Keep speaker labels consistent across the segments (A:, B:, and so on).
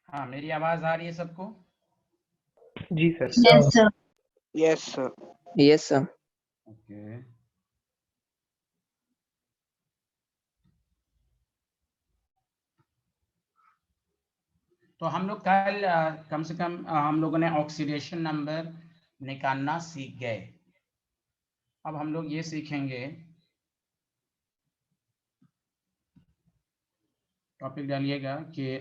A: हाँ, मेरी आवाज आ रही है सबको?
B: जी sir.
C: Yes, sir.
D: Yes, sir.
E: Yes, sir.
A: Okay. तो हम लोग कल कम से कम हम लोगों ने ऑक्सीडेशन नंबर निकालना सीख गए। अब हम लोग ये सीखेंगे, टॉपिक डालिएगा कि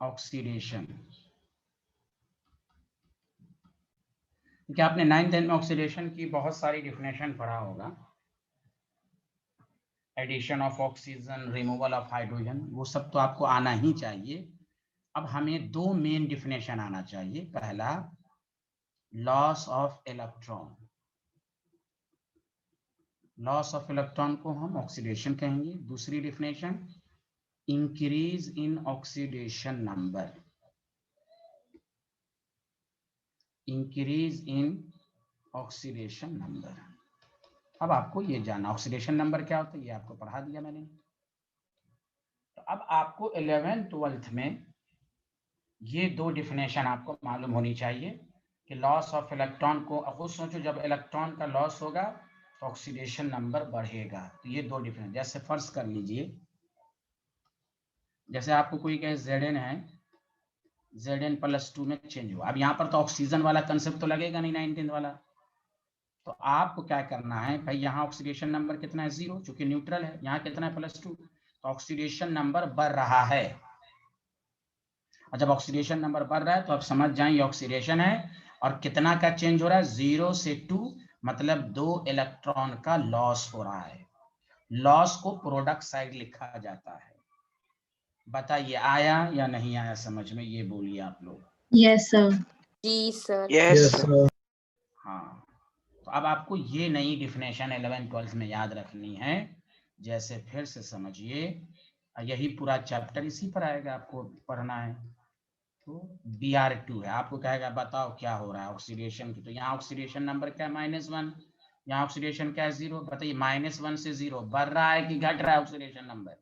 A: ऑक्सीडेशन। क्या आपने 9th 10th में ऑक्सीडेशन की बहुत सारी डिफिनेशन पढ़ा होगा, addition of oxygen, removal of hydrogen, वो सब तो आपको आना ही चाहिए। अब हमें दो मेन डिफिनेशन आना चाहिए। पहला, loss of electron. Loss of electron को हम ऑक्सीडेशन कहेंगे। दूसरी definition, increase in oxidation number. Increase in oxidation number. अब आपको ये जानना ऑक्सीडेशन नंबर क्या होता है, ये आपको पढ़ा दिया मैंने। तो अब आपको 11th 12th में ये दो डिफिनेशन आपको मालूम होनी चाहिए कि लॉस ऑफ इलेक्ट्रॉन को, खुद सोचो, जब इलेक्ट्रॉन का लॉस होगा तो ऑक्सीडेशन नंबर बढ़ेगा। तो ये दो डिफिनेशन, जैसे फर्ज कर लीजिए, जैसे आपको कोई कहे Zn है, Zn+2 में चेंज हुआ। अब यहाँ पर तो ऑक्सीजन वाला कंसेप्ट तो लगेगा नहीं, 19 वाला। तो आपको क्या करना है भाई, यहाँ ऑक्सीडेशन नंबर कितना है, 0, चूंकि न्यूट्रल है। यहाँ कितना है, +2, तो ऑक्सीडेशन नंबर बढ़ रहा है। और जब ऑक्सीडेशन नंबर बढ़ रहा है तो आप समझ जाएं ये ऑक्सीडेशन है। और कितना का चेंज हो रहा है, 0 से 2, मतलब 2 इलेक्ट्रॉन का लॉस हो रहा है। लॉस को प्रोडक्ट साइड लिखा जाता है। बताइए आया या नहीं आया समझ में, ये बोलिए आप लोग।
C: Yes, sir.
E: जी सर।
D: Yes, sir.
A: हाँ, तो अब आपको ये नई डिफिनेशन 11th 12th में याद रखनी है। जैसे फिर से समझिए, यही पूरा चैप्टर इसी पर आएगा, आपको पढ़ना है। तो Br2 है, आपको कहेगा बताओ क्या हो रहा है ऑक्सीडेशन की। तो यहाँ ऑक्सीडेशन नंबर क्या है, -1। यहाँ ऑक्सीडेशन क्या है, 0। बताइए -1 से 0 बढ़ रहा है कि घट रहा है ऑक्सीडेशन नंबर?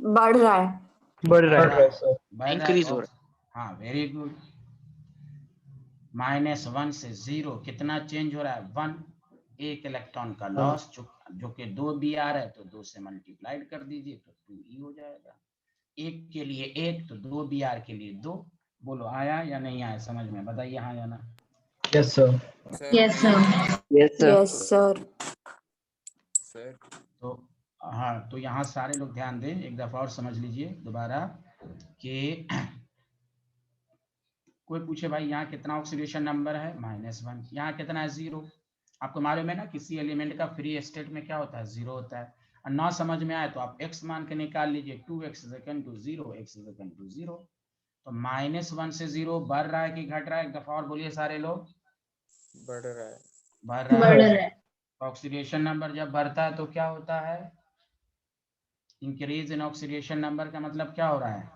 E: बढ़ रहा है।
B: बढ़ रहा है सर।
D: Increase हो रहा है।
A: हाँ, वेरी गुड। -1 से 0 कितना चेंज हो रहा है, 1। एक इलेक्ट्रॉन का लॉस, जो कि 2 Br है, तो 2 से मल्टीप्लाइड कर दीजिए तो 2E हो जाएगा। 1 के लिए 1 तो 2 Br के लिए 2। बोलो आया या नहीं आया समझ में, बताइए हाँ या ना।
B: Yes sir.
C: Yes, sir.
E: Yes, sir. Yes, sir.
A: तो हाँ, तो यहाँ सारे लोग ध्यान दें, एक दफा और समझ लीजिए दोबारा कि कोई पूछे भाई यहाँ कितना ऑक्सीडेशन नंबर है, -1। यहाँ कितना है, 0। आपको मालूम है ना किसी एलिमेंट का फ्री स्टेट में क्या होता है, 0 होता है। और ना समझ में आए तो आप x मान के निकाल लीजिए, 2x is equal to 0, x is equal to 0। तो -1 से 0 बढ़ रहा है कि घट रहा है, एक दफा और बोलिए सारे लोग।
E: बढ़ रहा है।
A: बढ़ रहा
C: बढ़
A: है।
C: रहा है।
A: ऑक्सीडेशन नंबर जब बढ़ता है तो क्या होता है, इंक्रीज इन ऑक्सीडेशन नंबर का मतलब क्या हो रहा है,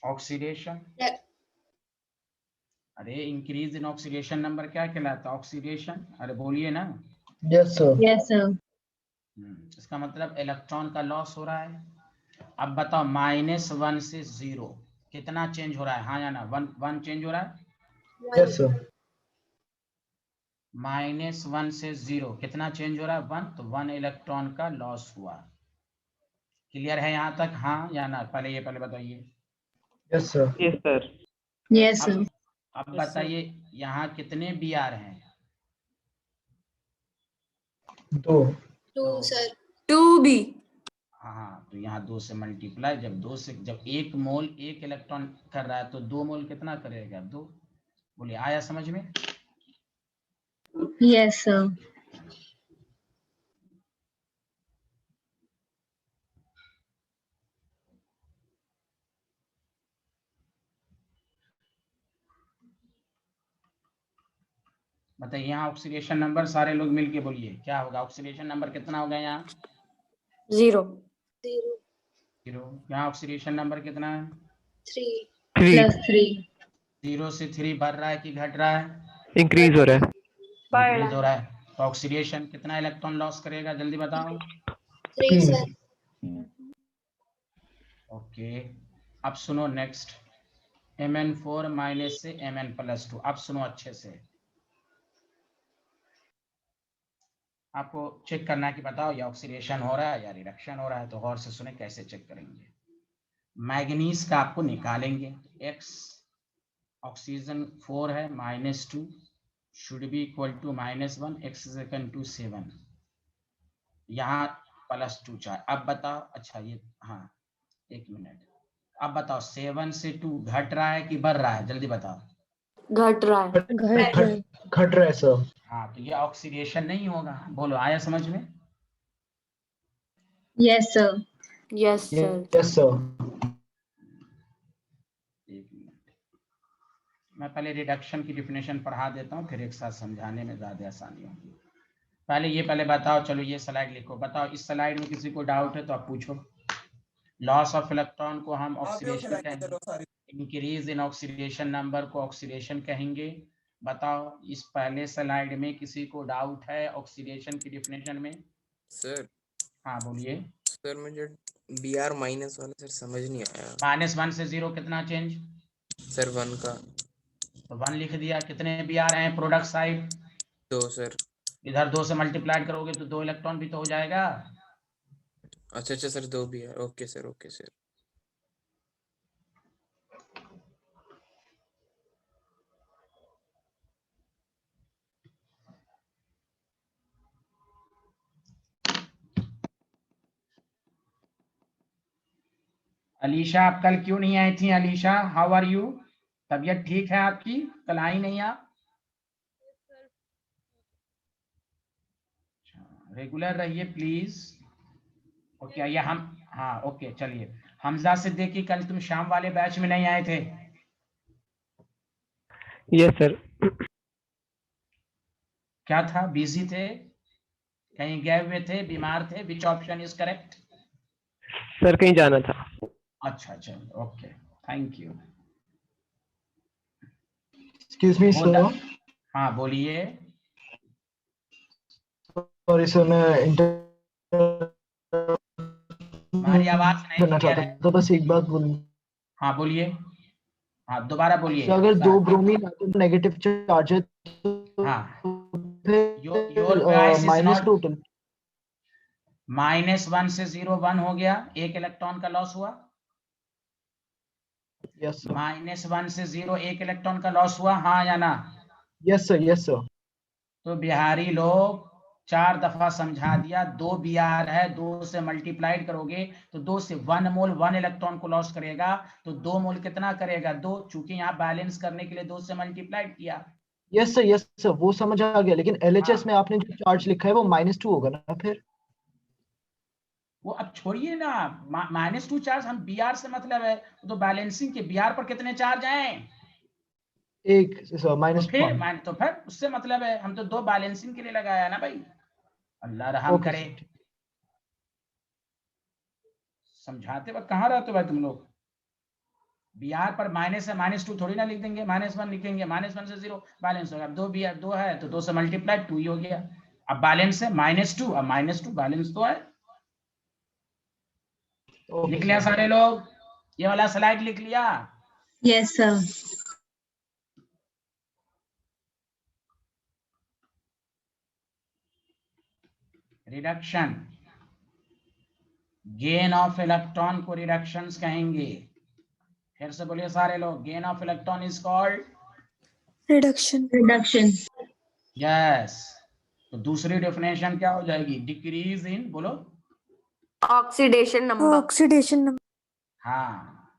A: ऑक्सीडेशन। अरे इंक्रीज इन ऑक्सीडेशन नंबर क्या कहलाता है, ऑक्सीडेशन। अरे बोलिए ना।
B: Yes sir.
C: Yes, sir.
A: इसका मतलब इलेक्ट्रॉन का लॉस हो रहा है। अब बताओ -1 से 0 कितना चेंज हो रहा है, हाँ या ना, 1 चेंज हो रहा है।
B: Yes sir.
A: -1 से 0 कितना चेंज हो रहा है, 1, तो 1 इलेक्ट्रॉन का लॉस हुआ। क्लियर है यहाँ तक, हाँ या ना? पहले बताइए।
B: Yes sir. Yes sir.
C: Yes, sir.
A: अब बताइए यहाँ कितने Br हैं,
B: 2
A: 2
C: sir.
E: 2B.
A: हाँ, तो यहाँ 2 से मल्टीप्लाई, जब 1 मोल 1 इलेक्ट्रॉन कर रहा है तो 2 मोल कितना करेगा, 2। बोलिए आया समझ में।
C: Yes, sir.
A: बताइए यहाँ ऑक्सीडेशन नंबर सारे लोग मिलके बोलिए क्या होगा, ऑक्सीडेशन नंबर कितना होगा यहाँ,
E: 0.
A: 0। यहाँ ऑक्सीडेशन नंबर कितना है,
B: 3
C: +3.
A: 0 से 3 बढ़ रहा है कि घट रहा है,
B: इंक्रीज हो रहा है।
A: इंक्रीज हो रहा है। तो ऑक्सीडेशन कितना इलेक्ट्रॉन लॉस करेगा, जल्दी बताओ।
C: 3, sir.
A: ओके, अब सुनो नेक्स्ट, Mn4 माइनस से Mn+2। अब सुनो अच्छे से, आपको चेक करना है कि बताओ ये ऑक्सीडेशन हो रहा है या रिडक्शन हो रहा है। तो गौर से सुने कैसे चेक करेंगे। मैग्नीज का आपको निकालेंगे, x ऑक्सीजन 4 है -2 should be equal to -1 x is equal to 7, यहाँ +2 चाहिए। अब बताओ, अच्छा ये हाँ एक मिनट, अब बताओ 7 से 2 घट रहा है कि बढ़ रहा है, जल्दी बताओ।
E: घट रहा है।
B: घट रहा है सर।
A: हाँ तो ये ऑक्सीडेशन नहीं होगा। बोलो, आया समझ में?
C: Yes, sir.
E: Yes sir.
B: Yes sir.
A: एक मिनट, मैं पहले रिडक्शन की डिफिनेशन पढ़ा देता हूँ, फिर एक साथ समझाने में ज़्यादा आसानी होगी। पहले बताओ, चलो ये स्लाइड लिखो। बताओ इस स्लाइड में किसी को डाउट है तो आप पूछो। लॉस ऑफ इलेक्ट्रॉन को हम ऑक्सीडेशन कहेंगे, इंक्रीज इन ऑक्सीडेशन नंबर को ऑक्सीडेशन कहेंगे। बताओ इस पहले स्लाइड में किसी को डाउट है ऑक्सीडेशन की डिफिनेशन में?
F: सर
A: हाँ बोलिए।
F: सर मुझे Br माइनस वाला सर समझ नहीं आया।
A: -1 से 0 कितना चेंज?
F: सर 1 का।
A: तो 1 लिख दिया। कितने Br हैं प्रोडक्ट साइड?
F: 2 सर।
A: इधर 2 से मल्टीप्लाई करोगे तो 2 इलेक्ट्रॉन भी तो हो जाएगा।
F: अच्छा sir 2 Br। Okay sir.
A: Alisha, आप कल क्यों नहीं आई थी? Alisha, how are you? तबीयत ठीक है आपकी? कल आई नहीं आप? रेगुलर रहिए प्लीज। ओके, ये हम, हाँ ओके चलिए। हमजा सिद्दीकी, कल तुम शाम वाले बैच में नहीं आए थे?
B: Yes sir.
A: क्या था, बिजी थे, कहीं गए हुए थे, बीमार थे? Which option is correct?
B: Sir कहीं जाना था।
A: अच्छा चलो okay, thank you.
B: Excuse me sir.
A: हाँ बोलिए।
B: सॉरी सर, मैं
A: हमारी आवाज नहीं
B: करना
A: क्लियर
B: चाहता
A: है।
B: था, बस एक बात बोलूं।
A: हाँ बोलिए, हाँ दोबारा बोलिए।
B: अगर 2 ब्रोमीन एटम नेगेटिव चार्ज है तो
A: हाँ,
B: फिर
A: your voice is
B: minus
A: not.
B: Total.
A: -1 से 0 1 हो गया, एक इलेक्ट्रॉन का लॉस हुआ।
B: Yes sir.
A: -1 से 0 एक इलेक्ट्रॉन का लॉस हुआ, हाँ या ना?
B: Yes sir.
A: तो बिहारी लोग 4 दफा समझा दिया। 2 Br है, 2 से मल्टीप्लाइड करोगे तो 2 से 1 मोल 1 इलेक्ट्रॉन को लॉस करेगा, तो 2 मोल कितना करेगा? 2, चूंकि यहाँ बैलेंस करने के लिए 2 से मल्टीप्लाइड किया।
B: यस सर, वो समझ आ गया, लेकिन LHS में आपने जो चार्ज लिखा है वो -2 होगा ना फिर?
A: वो अब छोड़िए ना, -2 चार्ज, हम Br से मतलब है तो बैलेंसिंग के Br पर कितने चार्ज हैं?
B: एक सर, -1।
A: तो फिर उससे मतलब है, हम तो 2 बैलेंसिंग के लिए लगाया ना भाई। अल्लाह रहम करे। समझाते वक्त कहाँ रहते भाई तुम लोग? Br पर माइनस है, -2 थोड़ी ना लिख देंगे, -1 लिखेंगे। -1 से 0 बैलेंस होगा। अब 2 Br 2 है तो 2 से मल्टीप्लाई 2 ही हो गया। अब बैलेंस है -2, अब -2 बैलेंस तो है। लिख लिया सारे लोग? ये वाला स्लाइड लिख लिया?
C: Yes, sir.
A: Reduction, gain of electron को रिडक्शंस कहेंगे। फिर से बोलिए सारे लोग, gain of electron is called
C: Reduction.
A: Yes. तो दूसरी डेफिनेशन क्या हो जाएगी? डिक्रीज इन, बोलो।
E: Oxidation number.
A: हाँ,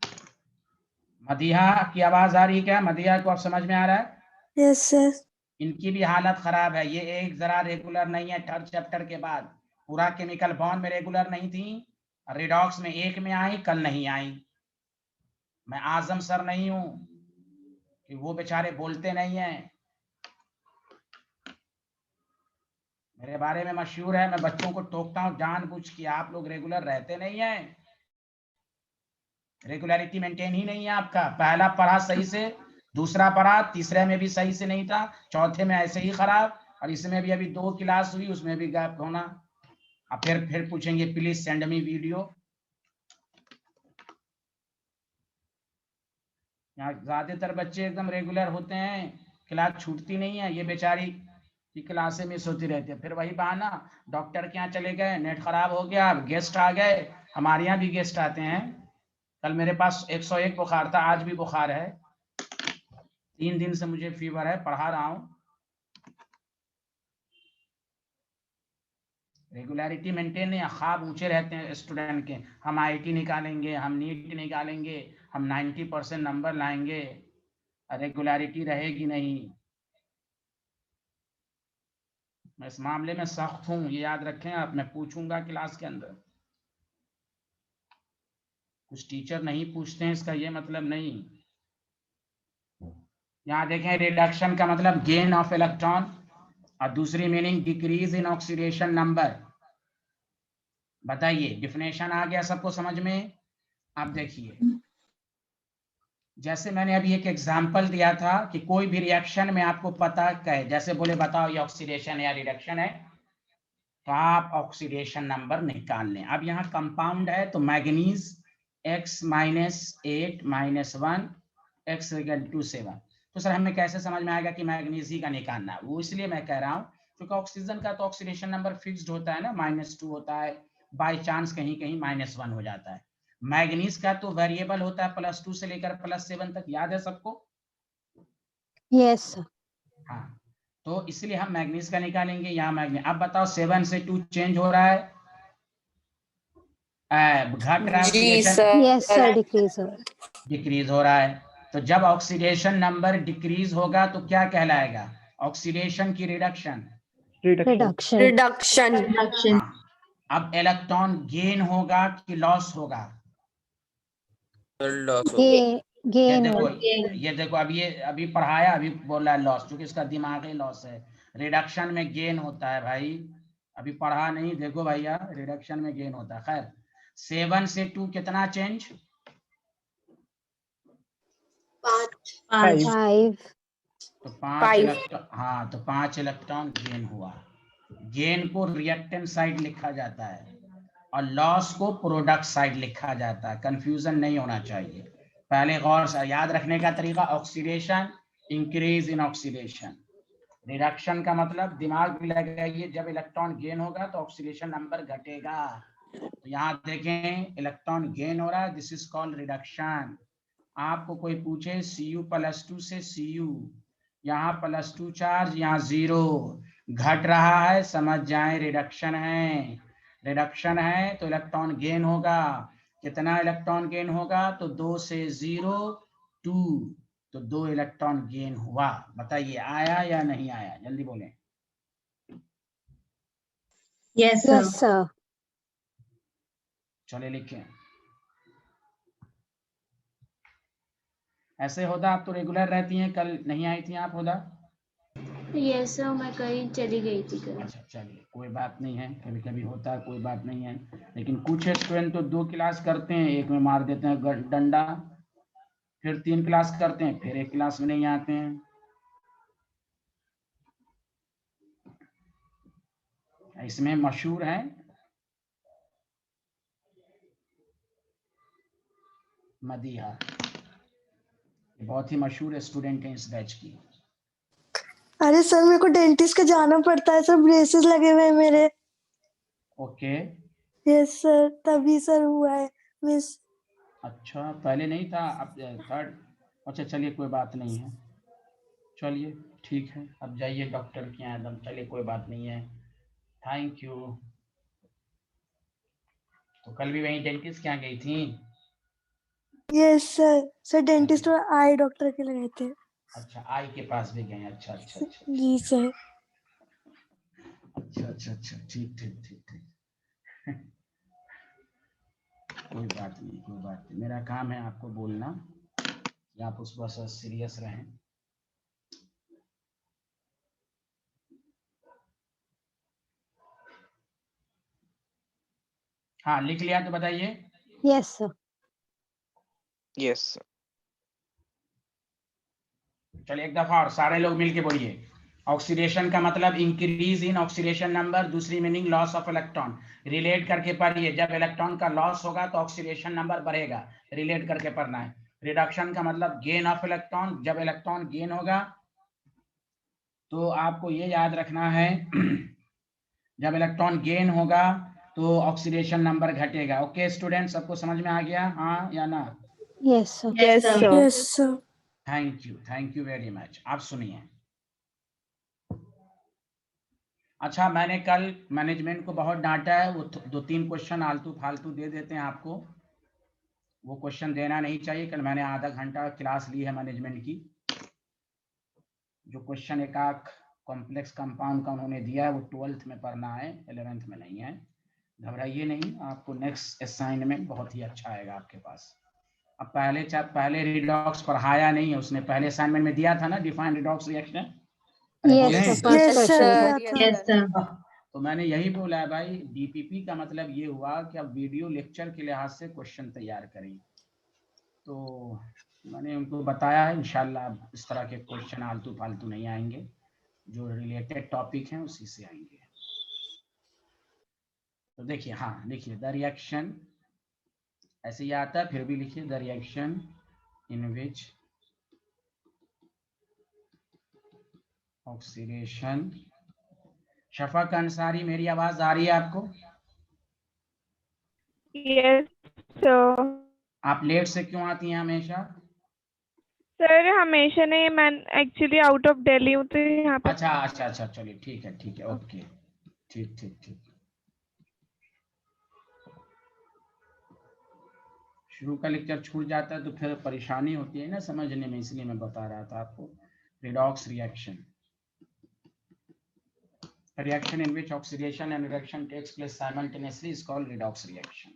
A: मदिहा की आवाज आ रही है क्या? मदिहा को आप समझ में आ रहा है?
E: Yes sir.
A: इनकी भी हालत खराब है। ये एक जरा रेगुलर नहीं है। थर्ड चैप्टर के बाद पूरा केमिकल बॉन्ड में रेगुलर नहीं थी, रिडॉक्स में एक में आई, कल नहीं आई। मैं आजम सर नहीं हूं कि वो बेचारे बोलते नहीं है। मेरे बारे में मशहूर है, मैं बच्चों को टोकता हूं जानबूझ के, आप लोग रेगुलर रहते नहीं है, रेगुलरिटी मेंटेन ही नहीं है आपका। पहला पढ़ा सही से, दूसरा पढ़ा, तीसरे में भी सही से नहीं था, चौथे में ऐसे ही खराब, और इसमें भी अभी 2 क्लास हुई, उसमें भी गैप होना। अब फिर पूछेंगे प्लीज सेंड मी वीडियो। यहाँ ज्यादातर बच्चे एकदम रेगुलर होते हैं, क्लास छूटती नहीं है, ये बेचारी की क्लासें मिस होती रहती है। फिर वही बहाना, डॉक्टर के यहाँ चले गए, नेट खराब हो गया, गेस्ट आ गए। हमारे यहाँ भी गेस्ट आते हैं। कल मेरे पास 101 बुखार था, आज भी बुखार है, 3 दिन से मुझे फीवर है, पढ़ा रहा हूँ। रेगुलरिटी मेंटेन नहीं, ख्वाब ऊंचे रहते हैं स्टूडेंट के, हम आईटी निकालेंगे, हम नीट निकालेंगे, हम 90% नंबर लाएंगे, रेगुलरिटी रहेगी नहीं। मैं इस मामले में सख्त हूं, ये याद रखें आप, मैं पूछूंगा क्लास के अंदर। कुछ टीचर नहीं पूछते हैं, इसका ये मतलब नहीं। यहाँ देखें, रिडक्शन का मतलब गेन ऑफ इलेक्ट्रॉन, और दूसरी meaning decrease in oxidation number. बताइए, डिफिनेशन आ गया सबको समझ में? अब देखिए, जैसे मैंने अभी एक एग्जांपल दिया था कि कोई भी रिएक्शन में आपको पता कहे, जैसे बोले बताओ ये ऑक्सीडेशन या रिडक्शन है, तो आप ऑक्सीडेशन नंबर निकाल लें। अब यहाँ कंपाउंड है तो मैग्नीज X - 8 - 1 X = 7। तो सर हमें कैसे समझ में आएगा कि मैग्नीज ही का निकालना है? वो इसलिए मैं कह रहा हूँ क्योंकि ऑक्सीजन का तो ऑक्सीडेशन नंबर फिक्स्ड होता है ना, -2 होता है, बाय चांस कहीं कहीं -1 हो जाता है। मैग्नीज का तो वेरिएबल होता है +2 से लेकर +7 तक, याद है सबको?
E: Yes sir.
A: हाँ, तो इसलिए हम मैग्नीज का निकालेंगे। यहाँ मैग्नीज, अब बताओ 7 से 2 चेंज हो रहा है, घट रहा है,
E: जी
A: oxidation
E: sir. Yes sir, decrease हो।
A: डिक्रीज हो रहा है। तो जब ऑक्सीडेशन नंबर डिक्रीज होगा तो क्या कहलाएगा? ऑक्सीडेशन की रिडक्शन।
E: रिडक्शन। रिडक्शन।
C: Reduction.
A: अब इलेक्ट्रॉन गेन होगा कि लॉस होगा?
F: लॉस हो।
E: ये गेन हो।
A: ये देखो अभी पढ़ाया, अभी बोला लॉस, क्योंकि इसका दिमाग ही लॉस है। रिडक्शन में गेन होता है भाई, अभी पढ़ा नहीं, देखो भैया, रिडक्शन में गेन होता है। खैर, 7 से 2 कितना चेंज?
C: 5.
E: 5।
A: तो 5 इलेक्ट्रॉन, हाँ, तो 5 इलेक्ट्रॉन गेन हुआ। गेन को रिएक्टेंट साइड लिखा जाता है और लॉस को प्रोडक्ट साइड लिखा जाता है, कंफ्यूजन नहीं होना चाहिए। पहले गौर से याद रखने का तरीका, oxidation, increase in oxidation. Reduction का मतलब दिमाग में लगाइए, जब इलेक्ट्रॉन गेन होगा तो ऑक्सीडेशन नंबर घटेगा। तो यहाँ देखें, इलेक्ट्रॉन गेन हो रहा है, दिस इज कॉल्ड रिडक्शन। आपको कोई पूछे Cu+2 से Cu, यहाँ +2 चार्ज, यहाँ 0, घट रहा है, समझ जाए रिडक्शन है। रिडक्शन है तो इलेक्ट्रॉन गेन होगा। कितना इलेक्ट्रॉन गेन होगा? तो 2 से 0 2, तो 2 इलेक्ट्रॉन गेन हुआ। बताइए आया या नहीं आया? जल्दी बोलें।
C: Yes, sir.
E: Yes sir.
A: चले लिखें। ऐसे होदा, आप तो रेगुलर रहती हैं, कल नहीं आई थी आप होदा?
G: यस सर, मैं कहीं चली गई थी कल।
A: अच्छा, चलिए कोई बात नहीं है, कभी कभी होता है, कोई बात नहीं है। लेकिन कुछ स्टूडेंट तो 2 क्लास करते हैं, एक में मार देते हैं डंडा, फिर 3 क्लास करते हैं, फिर 1 क्लास में नहीं आते हैं। इसमें मशहूर है मदीहा, बहुत ही मशहूर स्टूडेंट है इस बैच की।
E: अरे सर, मेरे को डेंटिस्ट के जाना पड़ता है सर, ब्रेसेस लगे हुए हैं मेरे।
A: ओके,
E: यस सर, तभी सर हुआ है मिस।
A: अच्छा, पहले नहीं था, अब थर्ड? अच्छा, चलिए कोई बात नहीं है, चलिए ठीक है, अब जाइए डॉक्टर के यहाँ एकदम। चलिए कोई बात नहीं है, थैंक यू। तो कल भी वहीं डेंटिस्ट के यहाँ गई थी?
E: Yes sir. सर डेंटिस्ट और आई डॉक्टर के लगे थे।
A: अच्छा, आई के पास भी गए? अच्छा अच्छा अच्छा
E: जी सर।
A: अच्छा अच्छा अच्छा, ठीक ठीक ठीक ठीक। कोई बात नहीं, कोई बात नहीं, मेरा काम है आपको बोलना कि आप उस पर सीरियस रहें। हाँ, लिख लिया तो बताइए।
E: Yes sir.
D: Yes sir.
A: चलिए एक दफा और सारे लोग मिलके बोलिए। ऑक्सीडेशन का मतलब इंक्रीज इन ऑक्सीडेशन नंबर, दूसरी meaning loss of electron. Relate करके पढ़िए, जब इलेक्ट्रॉन का लॉस होगा तो ऑक्सीडेशन नंबर बढ़ेगा, रिलेट करके पढ़ना है। रिडक्शन का मतलब गेन ऑफ इलेक्ट्रॉन। जब इलेक्ट्रॉन गेन होगा तो आपको ये याद रखना है जब इलेक्ट्रॉन गेन होगा तो ऑक्सीडेशन नंबर घटेगा। ओके स्टूडेंट, सबको समझ में आ गया, हाँ या ना?
E: Yes sir.
C: Yes, sir.
E: Yes sir.
A: Thank you very much. आप सुनिए, अच्छा मैंने कल मैनेजमेंट को बहुत डांटा है, वो 2-3 क्वेश्चन आलतू फालतू दे देते हैं आपको, वो क्वेश्चन देना नहीं चाहिए। कल मैंने आधा घंटा क्लास ली है मैनेजमेंट की, जो क्वेश्चन एक आख कॉम्प्लेक्स कंपाउंड का उन्होंने दिया है वो 12th में पढ़ना है, 11th में नहीं है। घबराइए नहीं, आपको नेक्स्ट असाइनमेंट बहुत ही अच्छा आएगा आपके पास। अब पहले रिडॉक्स पढ़ाया नहीं है उसने, पहले असाइनमेंट में दिया था ना define redox reaction.
E: Yes sir.
C: Yes, sir.
A: तो मैंने यही बोला है भाई, डीपीपी का मतलब ये हुआ कि अब वीडियो लेक्चर के लिहाज से क्वेश्चन तैयार करें। तो मैंने उनको बताया है इंशाल्लाह इस तरह के क्वेश्चन आलतू फालतू नहीं आएंगे, जो रिलेटेड टॉपिक हैं उसी से आएंगे। तो देखिए, हाँ लिखिए द रिएक्शन, ऐसे ही आता है फिर भी लिखिए the reaction in which oxidation. Shafaq Ansari, मेरी आवाज आ रही है आपको?
H: Yes sir.
A: आप लेट से क्यों आती हैं हमेशा?
H: सर हमेशा नहीं, मैं एक्चुअली आउट ऑफ दिल्ली हूँ तो यहाँ पे।
A: अच्छा चलिए ठीक है ओके, ठीक। शुरू का लेक्चर छूट जाता है तो फिर परेशानी होती है ना समझने में, इसलिए मैं बता रहा था आपको। Redox reaction in which oxidation and reduction takes place simultaneously is called redox reaction।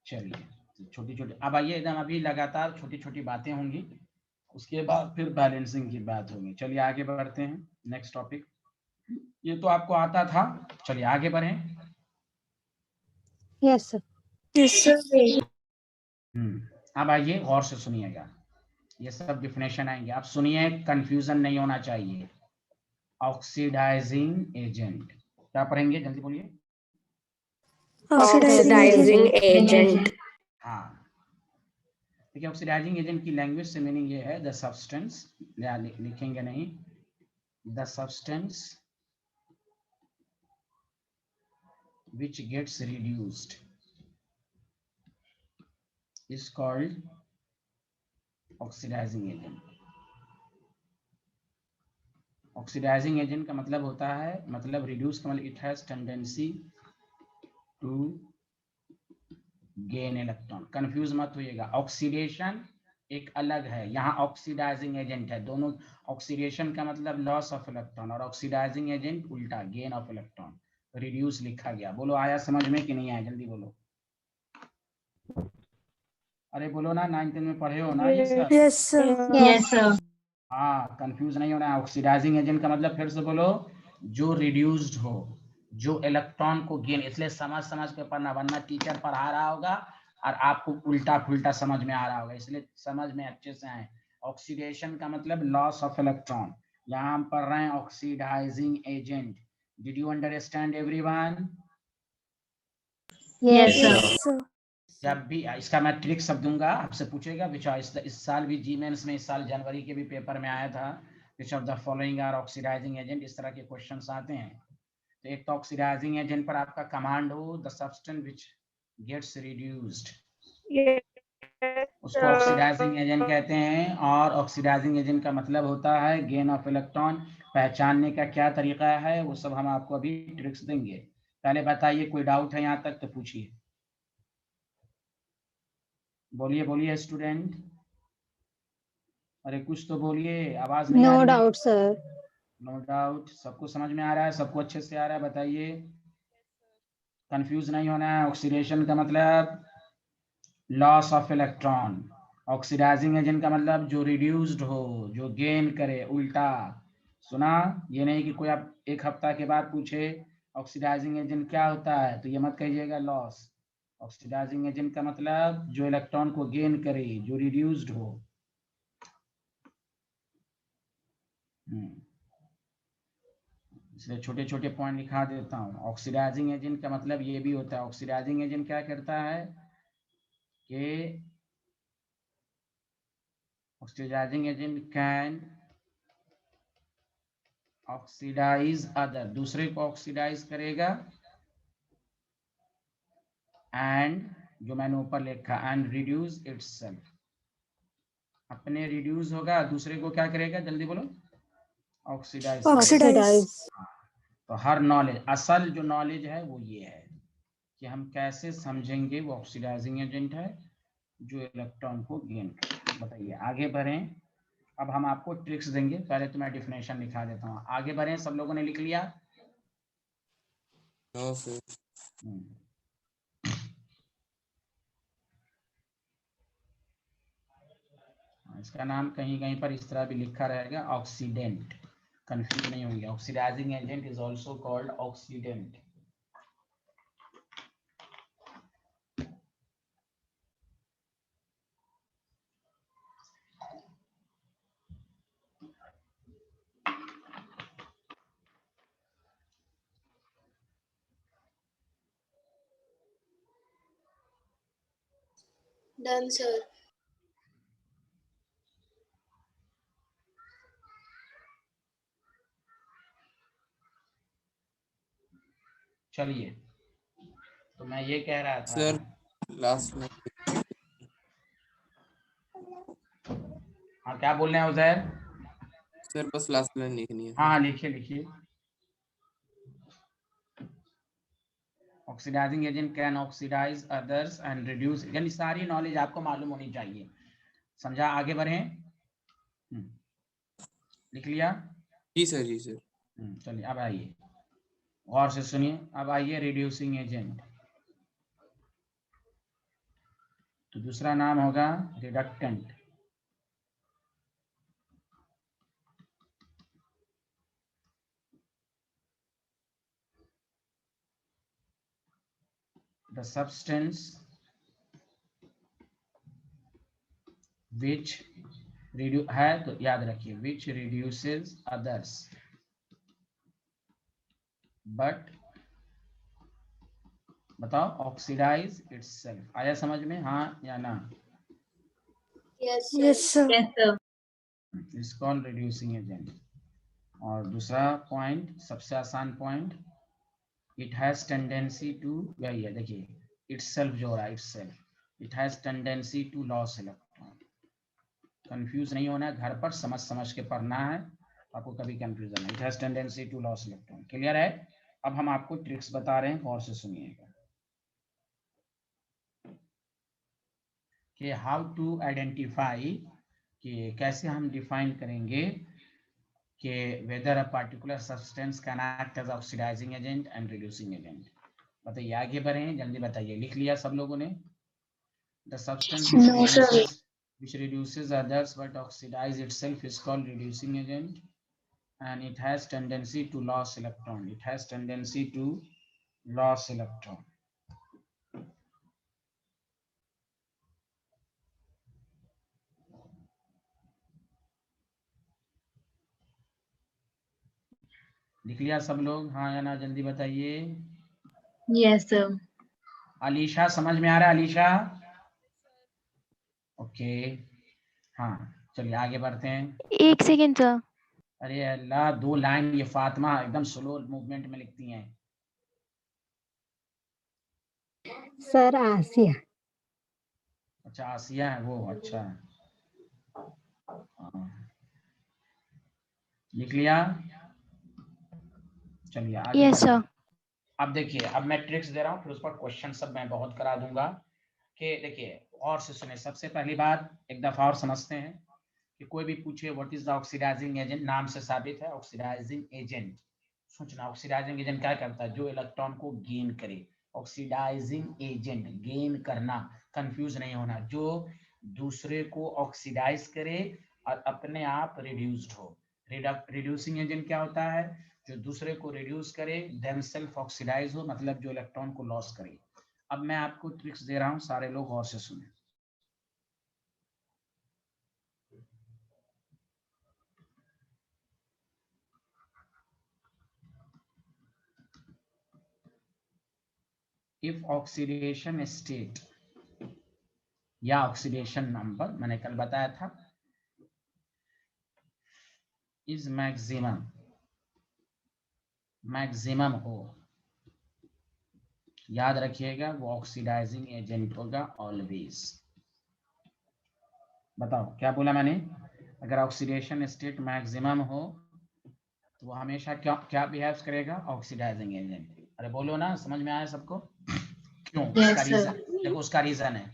A: चलिए छोटी अब आइए एकदम, अभी लगातार छोटी बातें होंगी, उसके बाद फिर बैलेंसिंग की बात होगी। चलिए आगे बढ़ते हैं, नेक्स्ट टॉपिक। ये तो आपको आता था, चलिए आगे बढ़ें।
E: Yes sir.
C: Yes, sir.
A: अब आइए गौर से सुनिएगा, ये सब डिफिनेशन आएंगे, आप सुनिए, कंफ्यूजन नहीं होना चाहिए। ऑक्सीडाइजिंग एजेंट क्या पढ़ेंगे, जल्दी बोलिए।
C: Oxidizing agent.
A: हाँ देखिए, ऑक्सीडाइजिंग एजेंट की लैंग्वेज से मीनिंग ये है द सब्सटेंस, लिखेंगे नहीं, the substance which gets reduced is called oxidizing agent। Oxidizing agent का मतलब होता है, मतलब रिड्यूस का मतलब it has tendency to gain electron. Confuse मत होइएगा, ऑक्सीडेशन एक अलग है, यहाँ ऑक्सीडाइजिंग एजेंट है। दोनों, ऑक्सीडेशन का मतलब लॉस ऑफ इलेक्ट्रॉन और ऑक्सीडाइजिंग एजेंट उल्टा गेन ऑफ इलेक्ट्रॉन। रिड्यूस लिखा गया, बोलो आया समझ में कि नहीं आया, जल्दी बोलो। अरे बोलो ना, 9th में पढ़े हो ना ये सब?
E: Yes sir.
C: Yes, sir.
A: हाँ कंफ्यूज नहीं होना है। ऑक्सीडाइजिंग एजेंट का मतलब फिर से बोलो, जो रिड्यूस्ड हो, जो इलेक्ट्रॉन को गेन, इसलिए समझ के पढ़ना, वरना टीचर पढ़ा रहा होगा और आपको उल्टा फुल्टा समझ में आ रहा होगा, इसलिए समझ में अच्छे से आए। ऑक्सीडेशन का मतलब लॉस ऑफ इलेक्ट्रॉन, यहाँ हम पढ़ रहे हैं oxidizing agent. Did you understand everyone?
C: Yes, sir.
A: जब भी इसका मैं ट्रिक सब दूंगा, आपसे पूछेगा विच, इस साल भी जी मेंस में, इस साल जनवरी के भी पेपर में आया था, which of the following are oxidizing agent, इस तरह के क्वेश्चंस आते हैं। तो एक तो ऑक्सीडाइजिंग एजेंट पर आपका कमांड हो, the substance which gets reduced, उसको ऑक्सीडाइजिंग एजेंट कहते हैं। और ऑक्सीडाइजिंग एजेंट का मतलब होता है गेन ऑफ इलेक्ट्रॉन। पहचानने का क्या तरीका है वो सब हम आपको अभी ट्रिक्स देंगे। पहले बताइए, कोई डाउट है यहाँ तक तो पूछिए, बोलिए स्टूडेंट, अरे कुछ तो बोलिए, आवाज नहीं आ रही है।
E: No doubt sir.
A: No doubt, सबको समझ में आ रहा है, सबको अच्छे से आ रहा है, बताइए, कंफ्यूज नहीं होना है। ऑक्सीडेशन का मतलब loss of electron, oxidizing agent का मतलब जो रिड्यूस्ड हो, जो गेन करे, उल्टा। सुना? ये नहीं कि कोई आप एक हफ्ता के बाद पूछे ऑक्सीडाइजिंग एजेंट क्या होता है, तो ये मत कहिएगा लॉस। ऑक्सीडाइजिंग एजेंट का मतलब जो इलेक्ट्रॉन को गेन करे, जो रिड्यूस्ड हो। इसलिए छोटे पॉइंट लिखा देता हूँ। ऑक्सीडाइजिंग एजेंट का मतलब ये भी होता है, ऑक्सीडाइजिंग एजेंट क्या करता है कि oxidizing agent can oxidize other, दूसरे को ऑक्सीडाइज करेगा, एंड जो मैंने ऊपर लिखा एंड रिड्यूस इटसेल्फ, अपने रिड्यूस होगा, दूसरे को क्या करेगा, जल्दी बोलो, ऑक्सीडाइज
E: ऑक्सीडाइज।
A: तो हर नॉलेज, असल जो नॉलेज है वो ये है कि हम कैसे समझेंगे वो ऑक्सीडाइजिंग एजेंट है जो इलेक्ट्रॉन को गेन करे। बताइए, आगे बढ़ें। अब हम आपको ट्रिक्स देंगे, पहले तो मैं डिफिनेशन लिखा देता हूँ। आगे बढ़ें, सब लोगों ने लिख लिया?
F: No sir.
A: इसका नाम कहीं कहीं पर इस तरह भी लिखा रहेगा, ऑक्सीडेंट, कंफ्यूज नहीं होंगे। Oxidizing agent is also called oxidant.
C: Done, sir.
A: चलिए, तो मैं ये कह रहा था
F: सर लास्ट में
A: हाँ, क्या बोल रहे हैं उजैर?
F: सर बस लास्ट लाइन लिखनी है।
A: हाँ, लिखिए लिखिए। Oxidizing agent can oxidize others and reduce, यानी सारी नॉलेज आपको मालूम होनी चाहिए। समझा? आगे बढ़ें। लिख लिया?
F: जी सर, जी सर।
A: चलिए, अब आइए, गौर से सुनिए। अब आइए रिड्यूसिंग एजेंट, तो दूसरा नाम होगा रिडक्टेंट। द सब्सटेंस विच है, तो याद रखिए, विच रिड्यूसेस अदर्स बट, बताओ, ऑक्सीडाइज इटसेल्फ। आया समझ में, हाँ या ना?
C: Yes, sir.
E: Yes sir.
C: Yes, sir.
A: Is called reducing agent. और दूसरा पॉइंट, सबसे आसान point, it has tendency to, यही है, देखिए, इटसेल्फ जो हो रहा है, itself, it has tendency to loss electron. Confuse नहीं होना है, घर पर समझ समझ के पढ़ना है, आपको कभी कंफ्यूजन नहीं। It has tendency to loss electron. Clear है? अब हम आपको ट्रिक्स बता रहे हैं, गौर से सुनिएगा कि हाउ टू आइडेंटिफाई, कि कैसे हम डिफाइन करेंगे कि whether a particular substance can act as oxidizing agent and reducing agent। बताइए, आगे बढ़ें, जल्दी बताइए। लिख लिया सब लोगों ने? The substance
C: No, sir.
A: which reduces others but oxidize itself is called reducing agent, and it has tendency to lose electron. It has tendency to lose electron। लिख लिया सब लोग, हाँ या ना, जल्दी बताइए।
C: Yes, sir.
A: अलीशा, समझ में आ रहा है अलीशा? ओके, हाँ, चलिए आगे बढ़ते हैं।
H: एक सेकेंड सर।
A: अरे अल्लाह, 2 लाइन, ये फातिमा एकदम स्लो मूवमेंट में लिखती हैं।
I: सर आसिया।
A: अच्छा, आसिया है वो, अच्छा। हाँ, लिख लिया? चलिए आगे
H: यस
A: बढ़ें।
H: सर।
A: अब देखिए, अब मैं ट्रिक्स दे रहा हूँ, फिर उस पर क्वेश्चन सब मैं बहुत करा दूंगा। कि देखिए, और से सुने, सबसे पहली बात एक दफा और समझते हैं कि कोई भी पूछे what is the oxidizing agent, नाम से साबित है, ऑक्सीडाइजिंग एजेंट। सोचना, ऑक्सीडाइजिंग एजेंट क्या करता है? जो इलेक्ट्रॉन को गेन करे। ऑक्सीडाइजिंग एजेंट, गेन करना, कंफ्यूज नहीं होना, जो दूसरे को ऑक्सीडाइज करे और अपने आप रिड्यूस्ड हो। रिड्यूसिंग एजेंट क्या होता है? जो दूसरे को रिड्यूस करे, देमसेल्फ ऑक्सीडाइज हो, मतलब जो इलेक्ट्रॉन को लॉस करे। अब मैं आपको ट्रिक्स दे रहा हूं, सारे लोग गौर से सुने। इफ ऑक्सीडेशन स्टेट या ऑक्सीडेशन नंबर, मैंने कल बताया था, इज मैक्सिमम हो, याद रखिएगा वो ऑक्सीडाइजिंग एजेंट होगा ऑलवेज। बताओ क्या बोला मैंने? अगर ऑक्सीडेशन स्टेट मैक्सिमम हो तो वो हमेशा क्या क्या बिहेव करेगा? Oxidizing agent. अरे बोलो ना, समझ में आया सबको? क्यों?
C: Yes,
A: उसका
C: sir.
A: रीजन देखो, उसका रीजन है।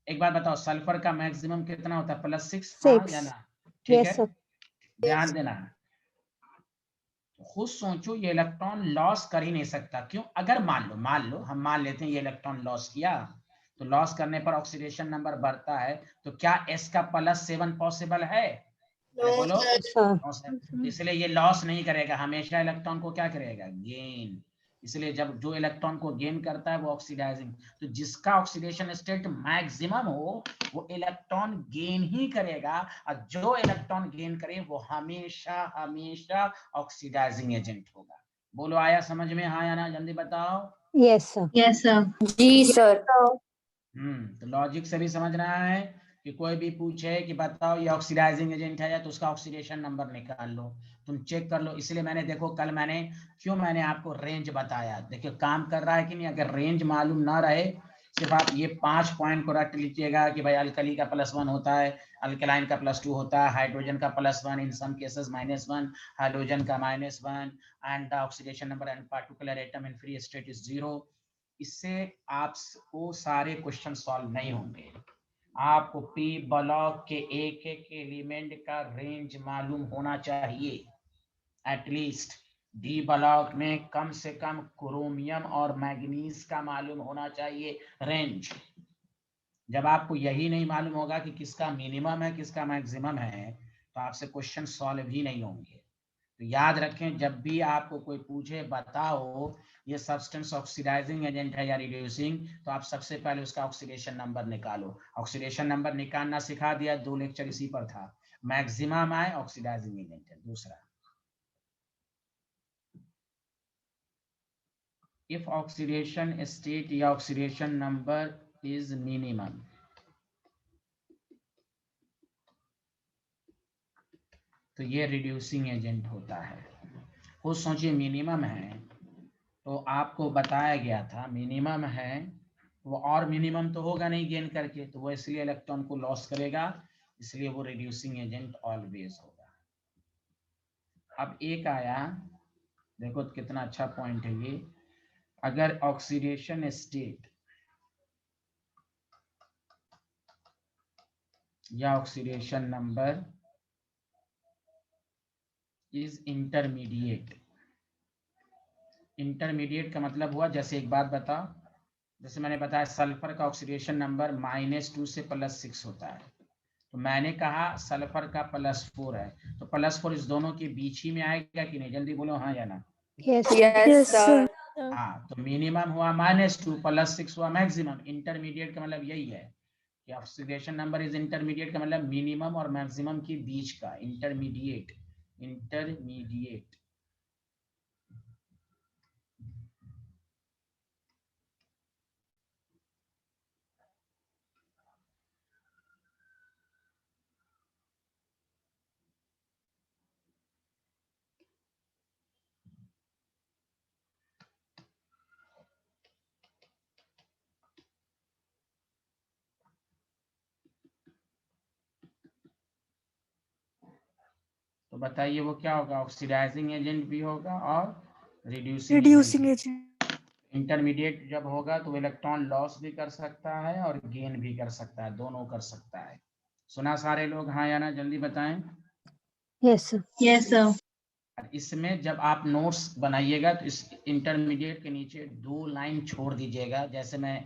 A: एक बात बताओ, सल्फर का मैक्सिमम कितना होता है? +6, हाँ या ना? ठीक
I: Yes,
A: है,
I: sir.
A: ध्यान देना। खुद सोचो, ये इलेक्ट्रॉन लॉस कर ही नहीं सकता। क्यों? अगर मान लो हम मान लेते हैं ये इलेक्ट्रॉन लॉस किया, तो लॉस करने पर ऑक्सीडेशन नंबर बढ़ता है, तो क्या s का +7 पॉसिबल है? अरे
C: No,
A: बोलो।
C: sir.
I: Sir.
A: No, sir. इसलिए ये लॉस नहीं करेगा, हमेशा इलेक्ट्रॉन को क्या करेगा? गेन। इसलिए जब जो इलेक्ट्रॉन को गेन करता है वो ऑक्सीडाइजिंग, तो जिसका ऑक्सीडेशन स्टेट मैक्सिमम हो वो इलेक्ट्रॉन गेन ही करेगा, और जो इलेक्ट्रॉन गेन करे वो हमेशा हमेशा ऑक्सीडाइजिंग एजेंट होगा। बोलो आया समझ में, हाँ या ना? जल्दी बताओ।
I: Yes, sir.
C: Yes, sir.
E: जी सर।
A: तो लॉजिक से भी समझना है कि कोई भी पूछे कि बताओ ये ऑक्सीडाइजिंग एजेंट है, तो उसका ऑक्सीडेशन नंबर निकाल लो, तुम चेक कर लो। इसलिए मैंने देखो कल मैंने आपको रेंज बताया। देखिए काम कर रहा है कि नहीं। अगर रेंज मालूम ना रहे, सिर्फ आप ये 5 पॉइंट को रट लीजिएगा कि भाई अल्कली का +1 होता है, अल्कलाइन का +2 होता है, हाइड्रोजन का +1, इन सम केसेस -1, हाइड्रोजन का -1, and the oxidation number and particular atom in free state is 0। इससे आपको सारे क्वेश्चन सॉल्व नहीं होंगे। आपको पी ब्लॉक के एक एक एलिमेंट का रेंज मालूम होना चाहिए। एटलीस्ट डी ब्लॉक में कम से कम क्रोमियम और मैग्नीज का मालूम होना चाहिए रेंज। जब आपको यही नहीं मालूम होगा कि किसका मिनिमम है किसका मैक्सिमम है, तो आपसे क्वेश्चन सॉल्व ही नहीं होंगे। तो याद रखें, जब भी आपको कोई पूछे बताओ ये सब्सटेंस ऑक्सीडाइजिंग एजेंट है या रिड्यूसिंग, तो आप सबसे पहले उसका ऑक्सीडेशन नंबर निकालो। ऑक्सीडेशन नंबर निकालना सिखा दिया, 2 लेक्चर इसी पर था। मैक्सिमम आए ऑक्सीडाइजिंग एजेंट है। दूसरा, इफ ऑक्सीडेशन स्टेट या ऑक्सीडेशन नंबर इज मिनिमम, तो ये रिड्यूसिंग एजेंट होता है। खुद सोचिए, मिनिमम है तो आपको बताया गया था मिनिमम है, वो और मिनिमम तो होगा नहीं गेन करके, तो वो इसलिए इलेक्ट्रॉन को लॉस करेगा, इसलिए वो रिड्यूसिंग एजेंट ऑलवेज होगा। अब एक आया, देखो कितना अच्छा पॉइंट है ये। अगर ऑक्सीडेशन स्टेट या oxidation number is intermediate, intermediate का मतलब हुआ, जैसे एक बात बताओ, जैसे मैंने बताया सल्फर का ऑक्सीडेशन नंबर -2 से +6 होता है, तो मैंने कहा सल्फर का +4 है, तो +4 इस दोनों के बीच ही में आएगा कि नहीं? जल्दी बोलो हाँ या ना।
I: Yes.
E: Yes sir.
A: हाँ, तो मिनिमम हुआ -2, +6 हुआ मैक्सिमम। इंटरमीडिएट का मतलब यही है कि ऑक्सीडेशन नंबर इज इंटरमीडिएट का मतलब मिनिमम और मैक्सिमम के बीच का, इंटरमीडिएट। इंटरमीडिएट तो बताइए वो क्या होगा? ऑक्सीडाइजिंग एजेंट भी होगा और रिड्यूसिंग
E: एजेंट।
A: इंटरमीडिएट जब होगा तो इलेक्ट्रॉन लॉस भी कर सकता है और गेन भी कर सकता है, दोनों कर सकता है। सुना सारे लोग हाँ या ना? जल्दी बताएं।
I: Yes, sir.
C: Yes, sir.
A: इसमें जब आप नोट्स बनाइएगा तो इस इंटरमीडिएट के नीचे 2 लाइन छोड़ दीजिएगा। जैसे मैं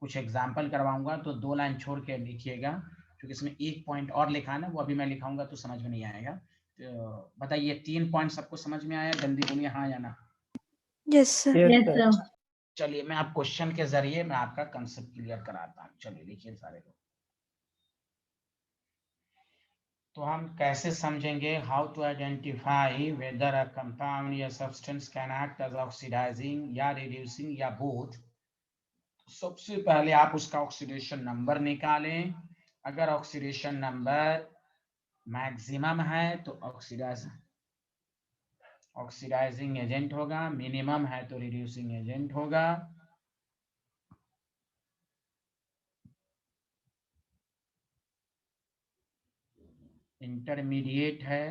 A: कुछ एग्जांपल करवाऊंगा तो 2 लाइन छोड़ के लिखिएगा, क्योंकि इसमें एक पॉइंट और लिखा है ना, वो अभी मैं लिखाऊंगा तो समझ में नहीं आएगा। तो बताइए 3 पॉइंट सबको समझ में आया? जल्दी बोलिए हाँ या ना।
E: Yes sir.
C: Yes, sir.
A: चलिए मैं आप क्वेश्चन के जरिए मैं आपका कंसेप्ट क्लियर कराता हूँ। चलिए लिखिए सारे लोग। तो हम कैसे समझेंगे how to identify whether a compound या substance can act as oxidising या रिड्यूसिंग या बोथ। सबसे पहले आप उसका ऑक्सीडेशन नंबर निकालें। अगर ऑक्सीडेशन नंबर मैक्सिमम है तो ऑक्सीडाइज ऑक्सीडाइजिंग एजेंट होगा, मिनिमम है तो रिड्यूसिंग एजेंट होगा। इंटरमीडिएट है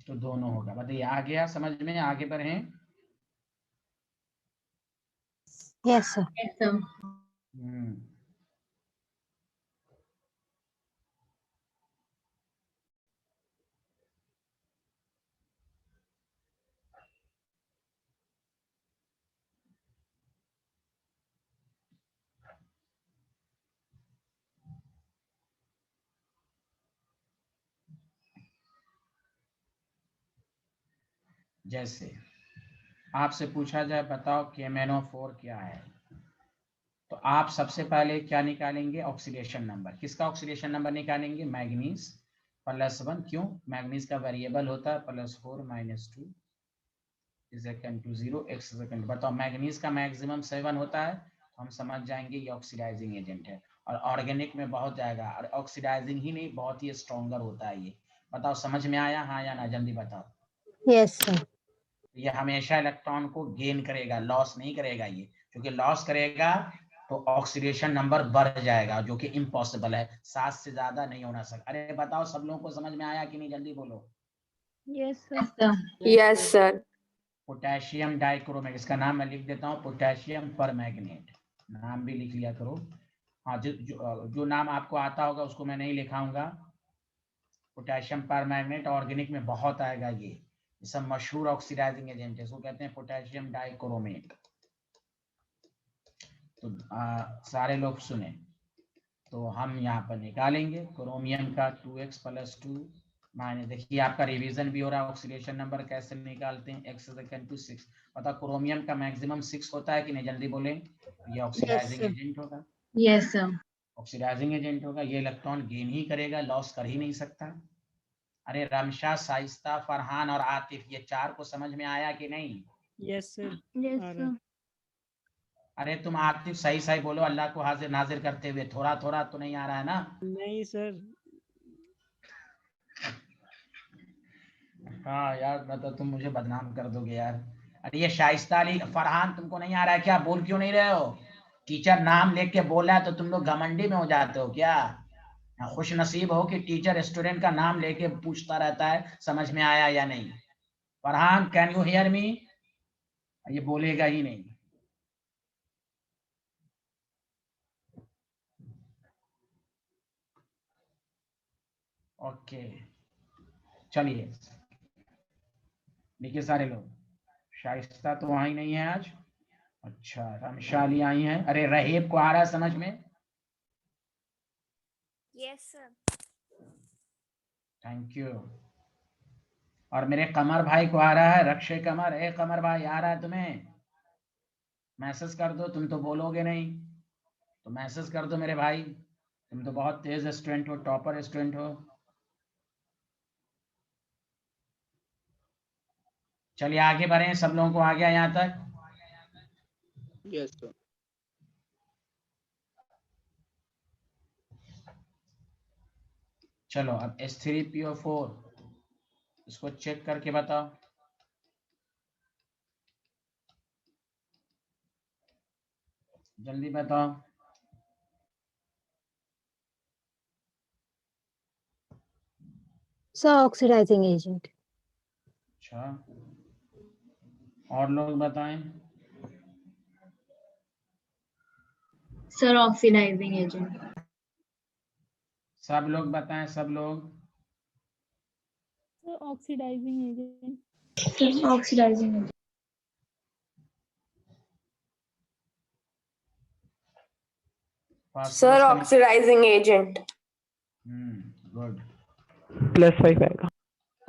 A: तो दोनों होगा। बताइए आ गया समझ में, आगे बढ़ें।
I: Yes, sir.
C: Yes, sir.
A: जैसे आपसे पूछा जाए बताओ KMnO4 क्या है, तो आप सबसे पहले क्या निकालेंगे? Oxidation number. किसका ऑक्सीडेशन नंबर निकालेंगे? मैग्नीज +1। क्यों? मैग्नीज का वेरिएबल होता है +4 -2 is equal to 0 x is equal to. बताओ मैग्नीज का मैक्सिमम 7 होता है, तो हम समझ जाएंगे ये ऑक्सीडाइजिंग एजेंट है। और ऑर्गेनिक में बहुत जाएगा, और ऑक्सीडाइजिंग ही नहीं बहुत ही स्ट्रॉन्गर होता है ये। बताओ समझ में आया हाँ या ना, जल्दी बताओ।
I: Yes, sir.
A: ये हमेशा इलेक्ट्रॉन को गेन करेगा, लॉस नहीं करेगा ये, क्योंकि लॉस करेगा तो ऑक्सीडेशन नंबर बढ़ जाएगा, जो कि इम्पॉसिबल है, 7 से ज्यादा नहीं होना सकता। अरे बताओ सब लोगों को समझ में आया कि नहीं, जल्दी बोलो।
H: Yes, sir.
C: Yes, sir.
E: Yes, sir.
A: Potassium dichromate, इसका नाम मैं लिख देता हूँ, पोटेशियम परमैंगनेट। नाम भी लिख लिया करो। हाँ जो नाम आपको आता होगा उसको मैं नहीं लिखाऊंगा। पोटेशियम परमैंगनेट ऑर्गेनिक में बहुत आएगा ये सब मशहूर ऑक्सीडाइजिंग एजेंट है, इसको कहते हैं पोटेशियम डाइक्रोमेट। तो सारे लोग सुने, तो हम यहाँ पर निकालेंगे क्रोमियम का 2x + 2 माइनस, देखिए आपका रिवीजन भी हो रहा है। ऑक्सीडेशन नंबर कैसे निकालते हैं? x is equal to 6। पता क्रोमियम का मैक्सिमम 6 होता है कि नहीं, जल्दी बोले। ये ऑक्सीडाइजिंग
I: sir.
A: एजेंट होगा।
C: Yes, sir.
A: ऑक्सीडाइजिंग एजेंट होगा, ये इलेक्ट्रॉन गेन ही करेगा, लॉस कर ही नहीं सकता। अरे रमशा, शाइस्ता, फरहान और आतिफ, ये 4 को समझ में आया कि नहीं?
J: Yes sir.
H: Yes, sir.
A: अरे तुम आतिफ सही सही बोलो, अल्लाह को हाजिर नाजिर करते हुए, थोड़ा थोड़ा तो नहीं आ रहा है ना?
J: नहीं सर।
A: हाँ यार, मैं तो तुम मुझे बदनाम कर दोगे यार। अरे ये शाइस्ता अली, फरहान तुमको नहीं आ रहा है क्या? बोल क्यों नहीं रहे हो? टीचर नाम लेके के बोल रहा है तो तुम लोग घमंडी में हो जाते हो क्या? खुश नसीब हो कि टीचर स्टूडेंट का नाम लेके पूछता रहता है समझ में आया या नहीं। Farhan can you hear me? ये बोलेगा ही नहीं। ओके चलिए देखिए सारे लोग, शाइस्ता तो वहां ही नहीं है आज। अच्छा रमशाली आई हैं। अरे रहीब को आ रहा है समझ में?
G: Yes sir.
A: Thank you. और मेरे कमर भाई को आ रहा है, रक्षे कमर। ए कमर भाई आ रहा है तुम्हें? मैसेज कर दो, तुम तो बोलोगे नहीं, तो मैसेज कर दो मेरे भाई, तुम तो बहुत तेज स्टूडेंट हो, टॉपर स्टूडेंट हो। चलिए आगे बढ़े, सब लोगों को आ गया यहाँ तक?
D: Yes, sir.
A: चलो अब H3PO4 इसको चेक करके बताओ। जल्दी बताओ।
I: Sir, oxidizing agent.
A: अच्छा और लोग बताएं।
C: Sir, oxidizing agent.
A: सब लोग बताएं, सब लोग।
H: Sir, oxidizing agent.
C: Sir, oxidizing agent.
E: Sir, oxidizing agent.
A: Good.
J: +5 आएगा।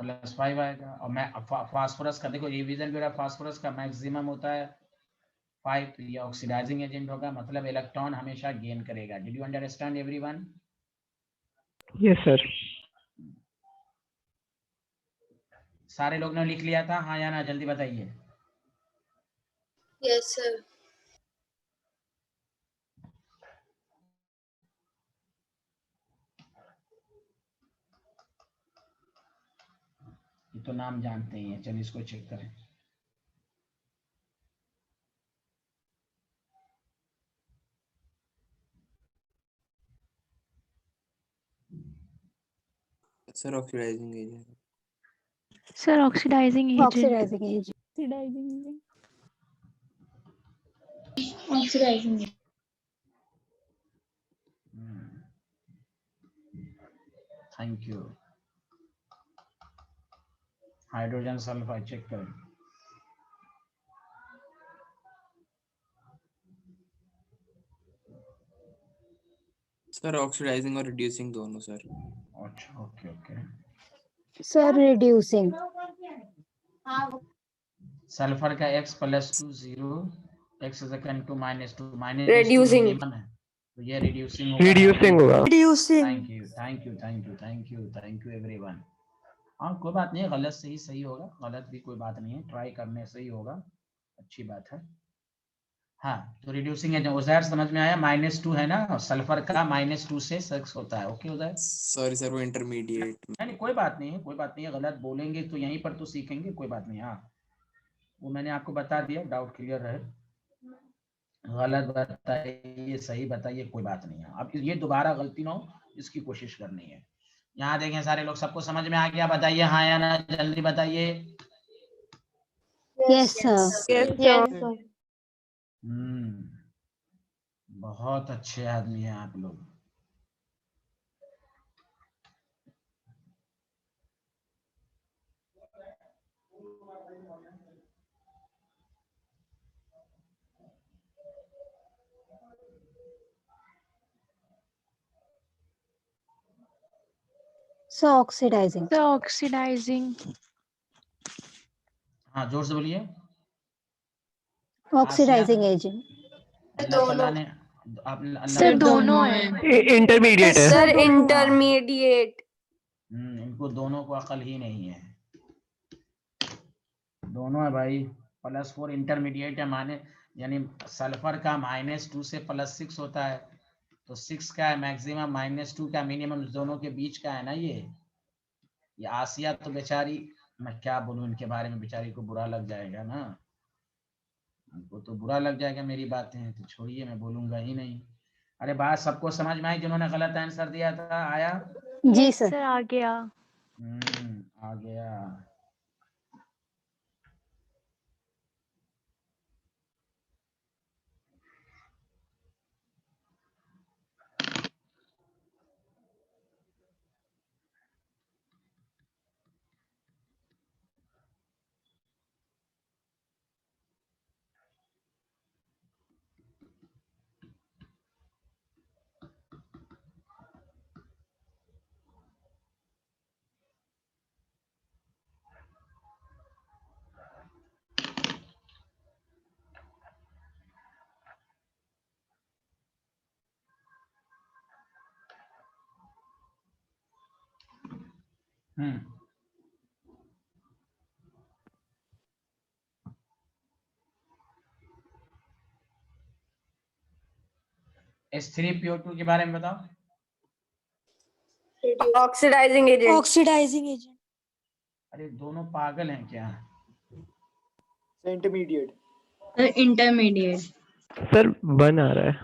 A: +5 आएगा। और मैं फास्फोरस का देखो रिवीजन भी रहा, फास्फोरस का मैक्सिमम होता है 5, तो ये ऑक्सीडाइजिंग एजेंट होगा, मतलब इलेक्ट्रॉन हमेशा गेन करेगा। Did you understand everyone?
J: Yes sir.
A: सारे लोग ने लिख लिया था हाँ या ना, जल्दी बताइए।
C: Yes, sir.
A: ये तो नाम जानते ही हैं। चलिए इसको चेक करें।
F: Sir oxidizing agent.
H: Sir, oxidizing agent.
I: Oxidizing agent.
C: Oxidizing agent.
A: Thank you. Hydrogen sulphide check करें।
F: सर ऑक्सीडाइजिंग और रिड्यूसिंग दोनों सर।
A: अच्छा okay okay.
I: Sir, reducing.
A: Sulphur का x + 2 0 x is equal to -2
E: Reducing.
A: Minimum है, तो ये reducing होगा।
J: Reducing होगा।
E: Reducing.
A: Thank you everyone. हाँ कोई बात नहीं, गलत सही सही होगा, गलत भी कोई बात नहीं है, ट्राई करने सही होगा, अच्छी बात है। हाँ तो रिड्यूसिंग है, उज़ैर समझ में आया। -2 है ना, सल्फर का -2 से 6 होता है। ओके उज़ैर?
F: सॉरी सर वो इंटरमीडिएट।
A: नहीं कोई बात नहीं है, कोई बात नहीं है, गलत बोलेंगे तो यहीं पर तो सीखेंगे, कोई बात नहीं। हाँ वो मैंने आपको बता दिया, डाउट क्लियर रहे। गलत बताइए सही बताइए, कोई बात नहीं है। अब ये दोबारा गलती ना हो, इसकी कोशिश करनी है। यहाँ देखें सारे लोग, सबको समझ में आ गया? बताइए हाँ या ना, जल्दी बताइए।
I: Yes, sir.
H: Yes,
C: Yes,
H: sir.
C: sir.
A: बहुत अच्छे आदमी हैं आप लोग।
I: So oxidizing.
H: Sir, oxidizing.
A: हाँ जोर से बोलिए।
I: Oxidizing agent.
A: अल्लाह ताला ने
H: Sir, दोनों है।
J: Intermediate है।
E: Sir, intermediate.
A: इनको दोनों को अकल ही नहीं है। दोनों है भाई। +4 इंटरमीडिएट है, माने यानी सल्फर का -2 से +6 होता है, तो 6 का है मैक्सिमम, -2 का मिनिमम, दोनों के बीच का है ना ये आसिया तो बेचारी, मैं क्या बोलूं इनके बारे में, बेचारी को बुरा लग जाएगा ना, उनको तो बुरा लग जाएगा मेरी बातें, तो छोड़िए, मैं बोलूंगा ही नहीं। अरे बात सबको समझ में आई? जिन्होंने गलत आंसर दिया था आया?
I: जी सर।
H: Sir, आ गया।
A: आ गया। H3PO2 के बारे में बताओ।
E: Oxidizing agent. Oxidizing agent.
A: अरे दोनों पागल हैं क्या?
B: Intermediate.
C: Intermediate.
J: सर 1 आ रहा है।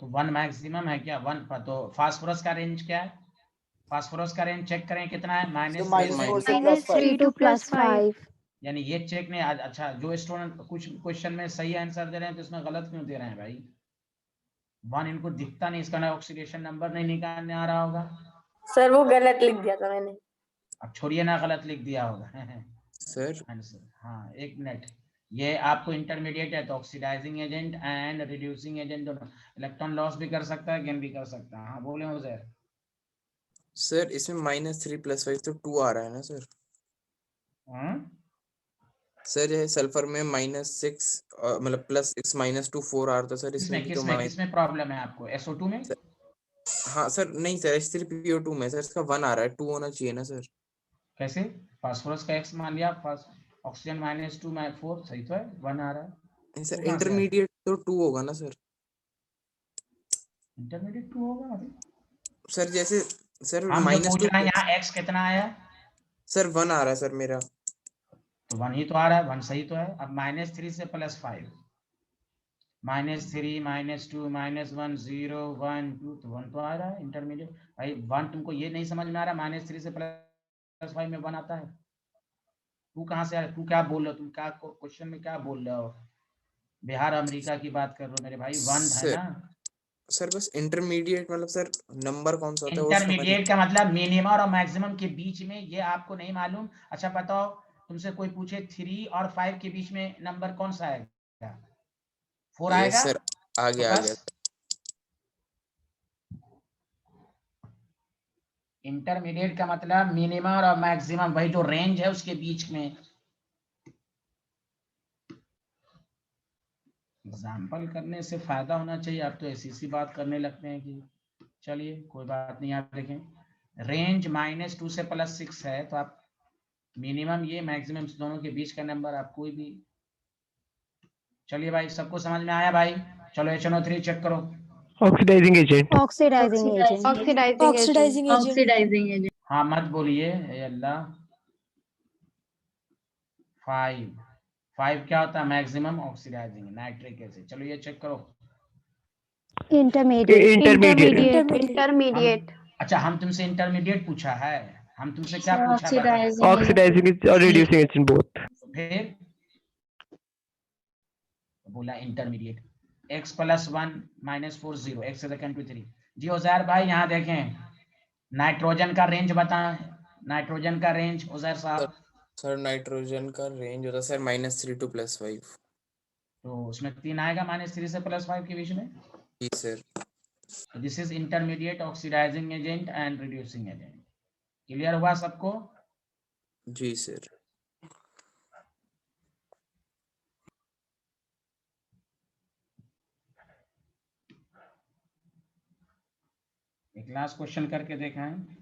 A: तो 1 मैक्सिमम है क्या? 1 पर तो फास्फोरस का रेंज क्या है? फास्फोरस का रेंज चेक करें कितना है?
B: -4 से
H: -3 to +5.
A: यानी ये चेक नहीं। अच्छा जो स्टूडेंट कुछ क्वेश्चन में सही आंसर दे रहे हैं तो इसमें गलत क्यों दे रहे हैं भाई? 1 इनको दिखता नहीं, इसका ना ऑक्सीडेशन नंबर नहीं निकालने आ रहा होगा।
E: सर वो गलत लिख दिया था मैंने।
A: अब छोड़िए ना, गलत लिख दिया होगा।
F: सर
A: आंसर हाँ, एक मिनट, ये आपको इंटरमीडिएट है तो oxidizing agent and reducing agent दोनों, इलेक्ट्रॉन लॉस भी कर सकता है, गेन भी कर सकता है। हाँ बोले उज़ैर।
F: सर इसमें -3 + 5 तो 2 आ रहा है ना सर? सर ये सल्फर में -6 मतलब +6 -2 4 आ रहा था सर, इसमें भी तो
A: किसमें प्रॉब्लम है आपको? SO2 में?
F: हाँ सर नहीं सर, H3PO2 में सर इसका 1 आ रहा है, 2 होना चाहिए ना सर?
A: कैसे? फास्फोरस का X मान लिया, ऑक्सीजन -2 -4 सही तो है, 1 आ रहा है।
F: नहीं सर इंटरमीडिएट तो 2 होगा ना सर?
A: इंटरमीडिएट 2 होगा अभी
F: सर जैसे सर
A: हम जो पूछ
F: -2
A: रहे हैं यहाँ X कितना आया?
F: सर 1 आ रहा है सर मेरा।
A: तो 1 ही तो आ रहा है, 1 सही तो है। अब -3 से +5, -3 -2 -1 0 1 2, तो 1 तो आ रहा है इंटरमीडिएट। भाई 1 तुमको ये नहीं समझ में आ रहा, -3 से +5 में 1 आता है? तू कहाँ से आया? तू क्या बोल रहे हो? तुम क्या क्वेश्चन में क्या बोल रहे हो? बिहार अमेरिका की बात कर रहे हो मेरे भाई, 1 है
F: सर
A: ना।
F: सर बस इंटरमीडिएट मतलब सर नंबर कौन सा होता है वो समझ।
A: इंटरमीडिएट का मतलब मिनिमम और मैक्सिमम के बीच में, ये आपको नहीं मालूम? अच्छा बताओ, तुमसे कोई पूछे 3 और 5 के बीच में नंबर कौन सा आएगा? 4
F: यस
A: आएगा।
F: सर, आ
A: तो
F: गया आ
A: बस
F: गया।
A: इंटरमीडिएट का मतलब मिनिमम और मैक्सिमम, वही जो रेंज है उसके बीच में। एग्जाम्पल करने से फायदा होना चाहिए, आप तो ऐसी बात करने लगते हैं कि चलिए कोई बात नहीं। आप देखें, रेंज -2 से +6 है, तो आप मिनिमम ये मैक्सिमम दोनों के बीच का नंबर आप कोई भी। चलिए भाई, सबको समझ में आया भाई? चलो HNO3 चेक करो।
J: Oxidizing agent.
I: Oxidizing agent.
E: Oxidizing agent.
C: Oxidizing agent.
A: हाँ मत बोलिए ए अल्लाह। 5 क्या होता है? Maximum oxidizing nitric acid. चलो ये चेक करो।
I: इंटरमीडिएट।
J: इंटरमीडिएट।
E: इंटरमीडिएट।
A: अच्छा, हम तुमसे इंटरमीडिएट पूछा है, हम तुमसे क्या पूछा बता?
G: Oxidizing agent.
J: ऑक्सीडाइजिंग और रिड्यूसिंग एजेंट बोथ।
A: फिर बोला intermediate. x + 1 -4 0, x to the 3। जी उजैर भाई यहाँ देखें, नाइट्रोजन का रेंज बताएं। नाइट्रोजन का रेंज उजैर साहब।
F: सर नाइट्रोजन का रेंज होता है सर -3 to +5।
A: तो उसमें 3 आएगा -3 से +5 के बीच में।
F: जी sir.
A: This is intermediate oxidising agent and reducing agent. Clear हुआ सबको?
F: जी सर।
A: एक लास्ट क्वेश्चन करके देखें।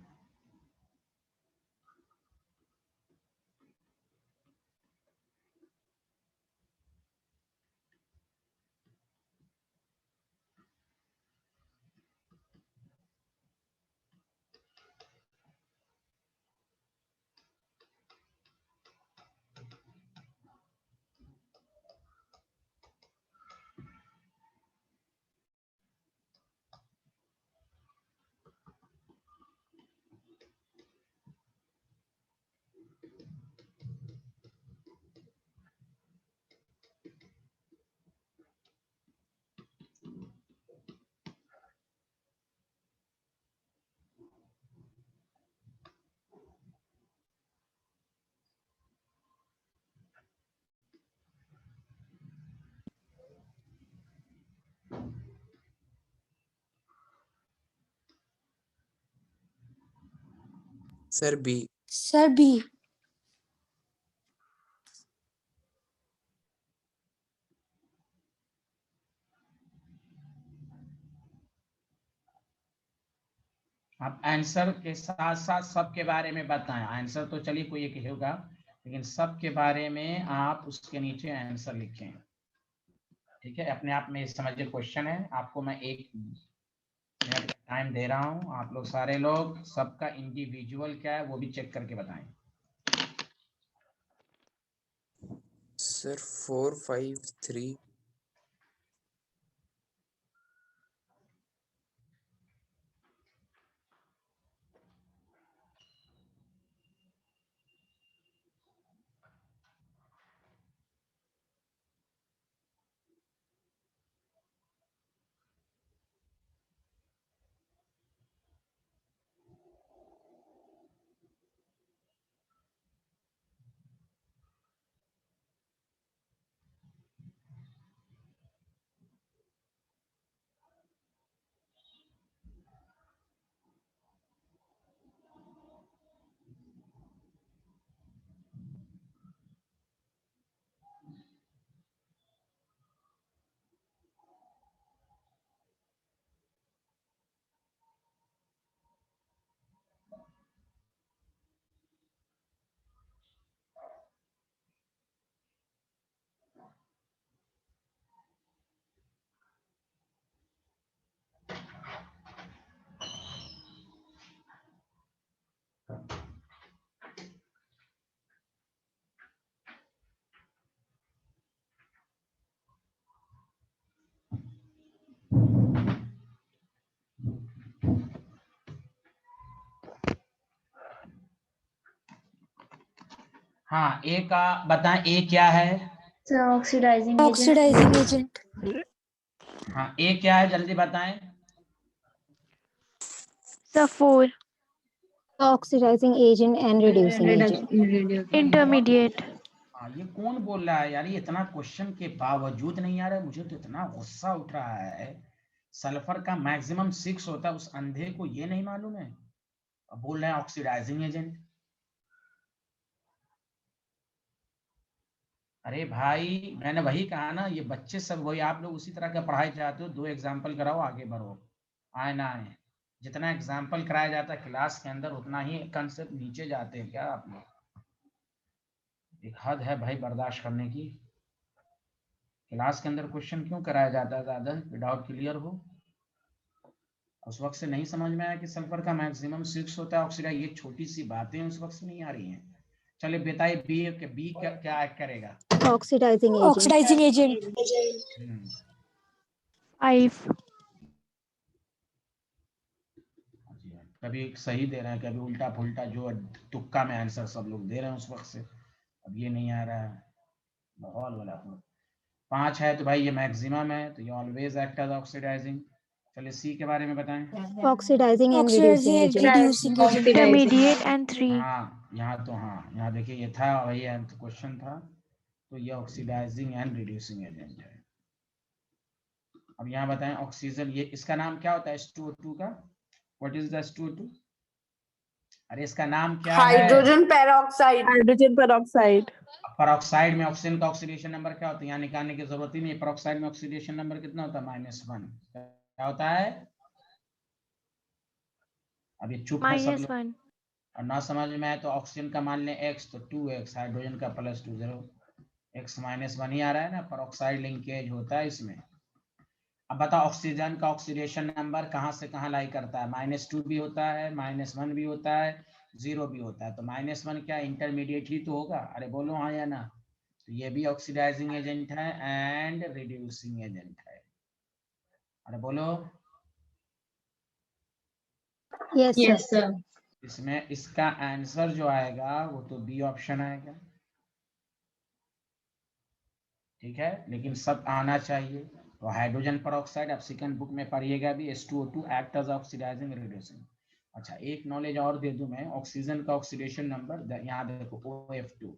F: Sir B.
E: Sir B.
A: आप आंसर के साथ साथ सबके बारे में बताएं। आंसर तो चलिए कोई एक ही होगा, लेकिन सबके बारे में आप उसके नीचे आंसर लिखें। ठीक है, अपने आप में समझिए क्वेश्चन है। आपको मैं 1 मिनट का टाइम दे रहा हूं, आप लोग सारे लोग सबका इंडिविजुअल क्या है वो भी चेक करके बताएं।
F: सर 4 5 3।
A: हाँ, ए का बताएं, ए क्या है?
G: Sir oxidizing agent.
E: Oxidizing agent.
A: हाँ, ए क्या है, जल्दी बताएं।
H: Sir 4.
I: Oxidizing agent and reducing agent.
H: Intermediate.
A: हाँ, ये कौन बोल रहा है यार? ये इतना क्वेश्चन के बावजूद नहीं आ रहा है, मुझे तो इतना गुस्सा उठ रहा है। सल्फर का मैक्सिमम 6 होता है, उस अंधे को ये नहीं मालूम है, अब बोल रहे हैं ऑक्सीडाइजिंग एजेंट। अरे भाई, मैंने वही कहा ना, ये बच्चे सब वही, आप लोग उसी तरह का पढ़ाई चाहते हो, 2 एग्जाम्पल कराओ, आगे बढ़ो। आए ना आए, जितना एग्जाम्पल कराया जाता है क्लास के अंदर, उतना ही कंसेप्ट नीचे जाते हैं क्या आप लोग? एक हद है भाई बर्दाश्त करने की। क्लास के अंदर क्वेश्चन क्यों कराया जाता है ज्यादा, डाउट क्लियर हो। उस वक्त से नहीं समझ में आया कि सल्फर का मैक्सिमम 6 होता है ऑक्सीडाइज, ये छोटी सी बातें उस वक्त से नहीं आ रही हैं। चलिए बताइए, बी क्या करेगा?
I: Oxidizing agent.
E: Oxidizing agent.
H: 5.
A: कभी सही दे रहे हैं, कभी उल्टा पुल्टा, जो तुक्का में आंसर सब लोग दे रहे हैं उस वक्त से। अब ये नहीं आ रहा है, माहौल वाला। 5 है तो भाई ये मैक्सिमम है, तो ये ऑलवेज एक्ट एज ऑक्सीडाइजिंग। चलिए सी के बारे में बताएं।
I: Oxidizing and reducing agent.
E: Reducing agent.
H: Intermediate and 3.
A: हाँ, यहाँ तो हाँ, यहाँ देखिए ये था, वही क्वेश्चन था, तो ये ऑक्सीडाइजिंग एंड रिड्यूसिंग एजेंट है। अब यहाँ बताएं ऑक्सीजन, ये इसका नाम क्या होता है H2O2 का? What is the H2O2? अरे इसका नाम क्या है?
C: Hydrogen peroxide. Hydrogen peroxide.
A: Peroxide में ऑक्सीजन का ऑक्सीडेशन नंबर क्या होता है? यहाँ निकालने की जरूरत ही नहीं। पेरोक्साइड में ऑक्सीडेशन नंबर कितना होता है? -1। क्या होता है? अब ये चुप है सब लोग,
H: -1.
A: और ना समझ में आए तो ऑक्सीजन का मान लें x, तो 2x, हाइड्रोजन का +2, 0, x -1 ही आ रहा है ना, पेरोक्साइड लिंकेज होता है इसमें। अब बताओ ऑक्सीजन का ऑक्सीडेशन नंबर कहाँ से कहाँ लाई करता है? -2 भी होता है, -1 भी होता है, 0 भी होता है। तो -1 क्या इंटरमीडिएट ही तो होगा? अरे बोलो हाँ या ना। तो ये भी ऑक्सीडाइजिंग एजेंट है एंड रिड्यूसिंग एजेंट है। अरे बोलो।
I: Yes, sir.
C: सर।
A: इसमें इसका आंसर जो आएगा वो तो बी ऑप्शन आएगा, ठीक है, लेकिन सब आना चाहिए। तो हाइड्रोजन पेरोक्साइड आप सेकंड बुक में पढ़िएगा भी, H2O2 act as oxidising reducing. अच्छा, एक नॉलेज और दे दूं मैं, ऑक्सीजन का ऑक्सीडेशन नंबर यहाँ देखो, OF2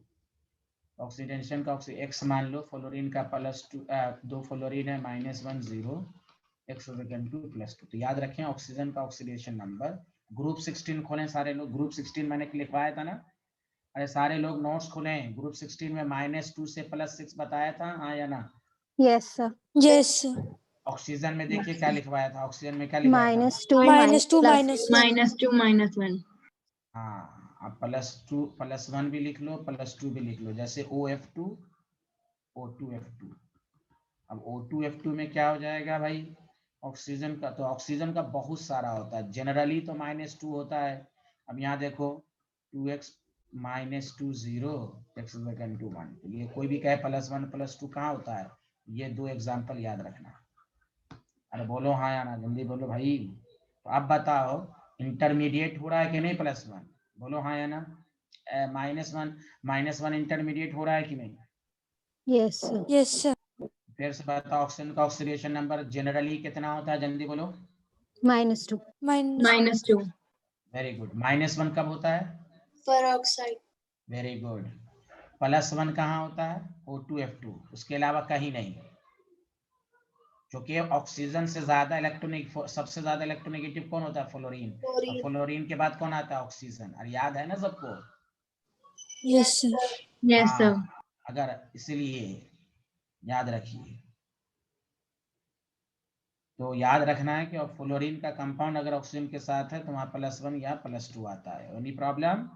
A: ऑक्सीडेशन का x मान लो, फ्लोरीन का +2, 2 फ्लोरीन है, -1 0, x +2। तो याद रखें ऑक्सीजन का ऑक्सीडेशन नंबर। ग्रुप 16 खोलें सारे लोग, ग्रुप 16 मैंने लिखवाया था ना, अरे सारे लोग नोट्स खोलें। ग्रुप 16 में -2 से +6 बताया था, हाँ या ना?
I: Yes, sir.
E: यस।
A: ऑक्सीजन में देखिए क्या लिखवाया था, ऑक्सीजन में क्या लिखवाया था?
I: -2
E: -2
I: -1.
C: -2 -1।
A: हाँ, अब +2 +1 भी लिख लो, +2 भी लिख लो, जैसे OF2 O2F2। अब O2F2 में क्या हो जाएगा भाई ऑक्सीजन का? तो ऑक्सीजन का बहुत सारा होता है, जनरली तो -2 होता है। अब यहाँ देखो 2x -2 0, x = 1। तो ये कोई भी कहे +1 +2 कहाँ होता है? ये 2 एग्जाम्पल याद रखना। अरे बोलो हाँ या ना, जल्दी बोलो भाई। तो अब बताओ इंटरमीडिएट हो रहा है कि नहीं +1? बोलो हाँ या ना। -1 इंटरमीडिएट हो रहा है कि नहीं?
I: Yes, sir.
E: Yes sir.
A: फिर से बताओ ऑक्सीजन का ऑक्सीडेशन नंबर जनरली कितना होता है? जल्दी बोलो।
I: -2.
C: -2।
A: Very good. -1 कब होता है?
E: पेरोक्साइड।
A: Very good. +1 कहाँ होता है? O2F2, उसके अलावा कहीं नहीं, क्योंकि ऑक्सीजन से ज्यादा सबसे ज्यादा इलेक्ट्रोनेगेटिव कौन होता है? फ्लोरीन। और फ्लोरीन के बाद कौन आता है? ऑक्सीजन। और याद है ना सबको?
E: Yes sir.
C: Yes sir.
A: अगर इसलिए याद रखिए, तो याद रखना है कि फ्लोरीन का कंपाउंड अगर ऑक्सीजन के साथ है तो वहां +1 या +2 आता है। Any problem?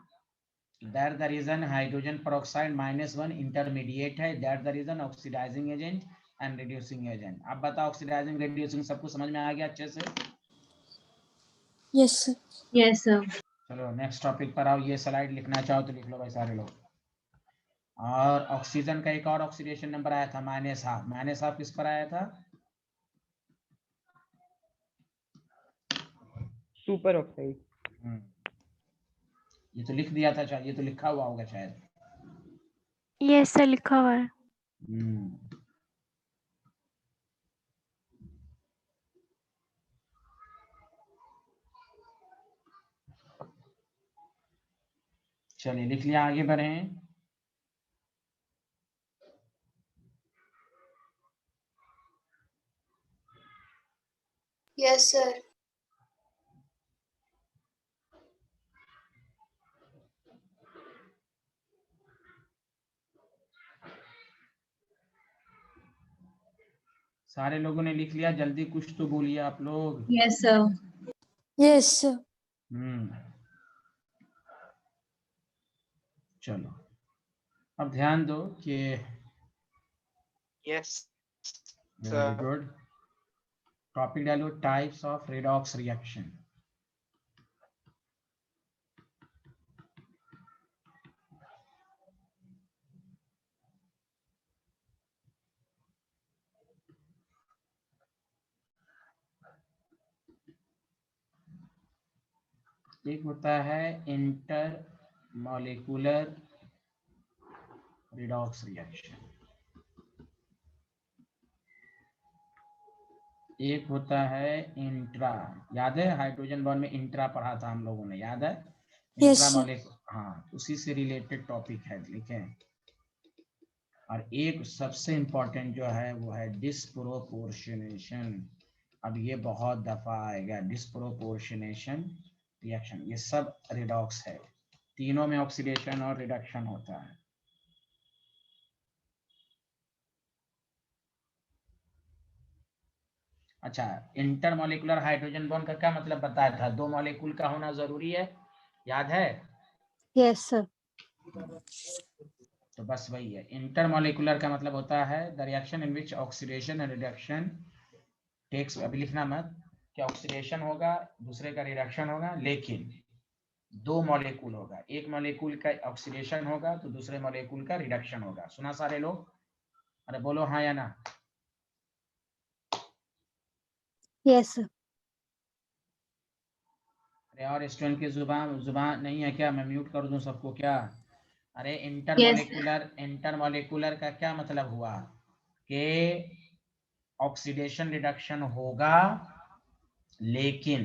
A: That the reason hydrogen peroxide -1 intermediate है, that the reason oxidising agent and reducing agent. अब बताओ ऑक्सीडाइजिंग रिड्यूसिंग सबको समझ में आ गया अच्छे से?
E: Yes sir.
C: Yes sir.
A: चलो नेक्स्ट टॉपिक पर आओ। ये स्लाइड लिखना चाहो तो लिख लो भाई सारे लोग। और ऑक्सीजन का एक और ऑक्सीडेशन नंबर आया था -1/2। -1/2 किस पर आया था?
J: Super oxide.
A: ये तो लिख दिया था शायद, ये तो लिखा हुआ होगा शायद।
H: यस सर लिखा हुआ है।
A: चलिए लिख लिया, आगे बढ़ें।
E: Yes sir.
A: सारे लोगों ने लिख लिया? जल्दी कुछ तो बोलिए आप लोग।
C: Yes, sir.
E: Yes sir.
A: चलो अब ध्यान दो कि
D: Yes,
A: very
D: sir.
A: Good. Topic डालो, टाइप्स ऑफ रेडॉक्स रिएक्शन। एक होता है इंटर मॉलिक्यूलर रिडॉक्स रिएक्शन, एक होता है इंट्रा। याद है हाइड्रोजन बॉन्ड में इंट्रा पढ़ा था हम लोगों ने, याद है?
E: Yes,
A: intra
E: sir.
A: मॉलिक्यूल, हाँ, उसी से रिलेटेड टॉपिक है, लिखें। और एक सबसे इंपॉर्टेंट जो है वो है डिस्प्रोपोर्शनेशन। अब ये बहुत दफा आएगा, डिस्प्रोपोर्शनेशन रिएक्शन। ये सब रिडॉक्स है, तीनों में ऑक्सीडेशन और रिडक्शन होता है। अच्छा, इंटरमॉलिक्यूलर हाइड्रोजन बॉन्ड का क्या मतलब बताया था? दो मॉलिक्यूल का होना जरूरी है, याद है?
I: Yes, sir.
A: तो बस वही है। इंटरमॉलिक्यूलर का मतलब होता है the reaction in which oxidation and reduction takes. अभी लिखना मत कि ऑक्सीडेशन होगा, दूसरे का रिडक्शन होगा, लेकिन दो मॉलिक्यूल होगा, एक मॉलिक्यूल का ऑक्सीडेशन होगा तो दूसरे मॉलिक्यूल का रिडक्शन होगा। सुना सारे लोग? अरे बोलो हाँ या ना।
I: Yes, sir.
A: अरे और स्टूडेंट की जुबान नहीं है क्या? मैं म्यूट कर दूं सबको क्या? अरे
C: Yes.
A: इंटरमॉलिक्यूलर का क्या मतलब हुआ कि ऑक्सीडेशन रिडक्शन होगा लेकिन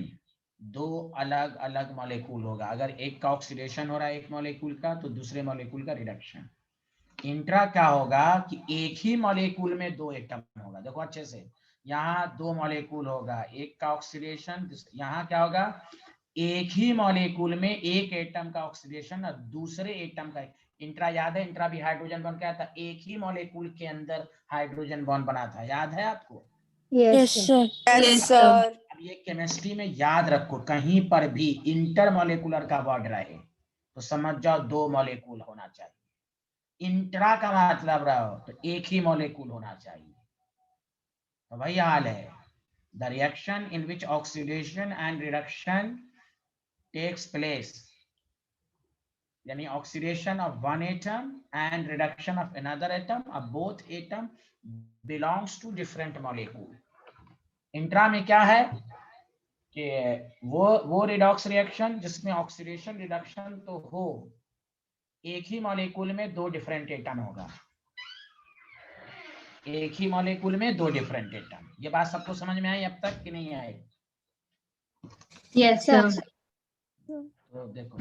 A: दो अलग अलग मॉलिक्यूल होगा। अगर एक का ऑक्सीडेशन हो रहा है एक मॉलिक्यूल का, तो दूसरे मॉलिक्यूल का रिडक्शन। इंट्रा क्या होगा कि एक ही मॉलिक्यूल में दो एटम होगा। देखो अच्छे से, यहाँ दो मॉलिक्यूल होगा, एक का ऑक्सीडेशन, यहाँ क्या होगा, एक ही मॉलिक्यूल में एक एटम का ऑक्सीडेशन और दूसरे एटम का। इंट्रा याद है? इंट्रा भी हाइड्रोजन बॉन्ड क्या था? एक ही मॉलिक्यूल के अंदर हाइड्रोजन बॉन्ड बना था, याद है आपको?
I: Yes,
E: yes
I: sir.
E: Sir.
C: Yes, sir.
A: अब ये केमिस्ट्री में याद रखो, कहीं पर भी इंटरमॉलिक्यूलर का वर्ड रहे तो समझ जाओ दो मॉलिक्यूल होना चाहिए। इंट्रा का मतलब रहो तो एक ही मॉलिक्यूल होना चाहिए। तो वही हाल है, the reaction in which oxidation and reduction takes place, यानी oxidation of one atom and reduction of another atom of both atom belongs to different molecule. Intra में क्या है कि वो रिडॉक्स रिएक्शन जिसमें ऑक्सीडेशन रिडक्शन तो हो, एक ही मॉलिक्यूल में दो डिफरेंट एटम होगा, एक ही मॉलिक्यूल में दो डिफरेंट एटम। ये बात सबको समझ में आई अब तक कि नहीं आई?
C: Yes, sir.
A: तो देखो,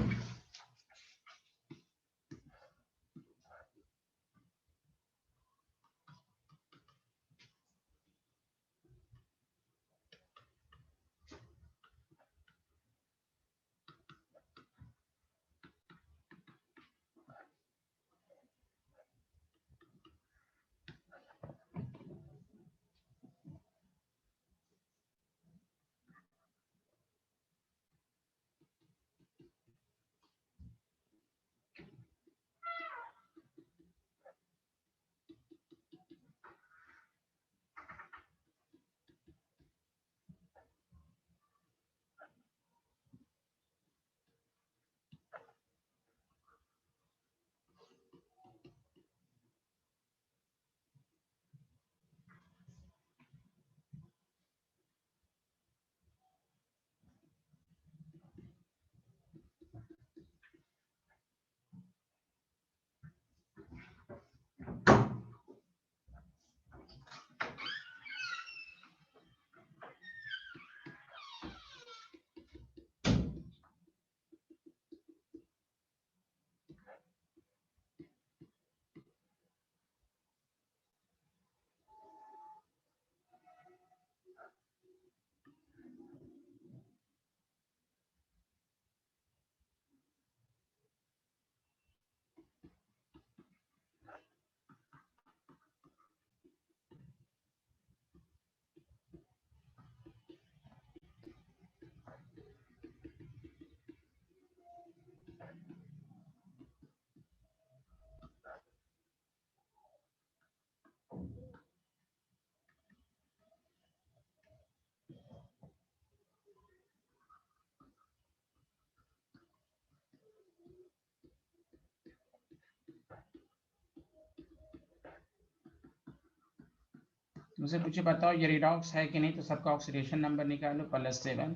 A: मुझे पूछे बताओ ये रिडॉक्स है कि नहीं, तो सबका ऑक्सीडेशन नंबर निकालो +7,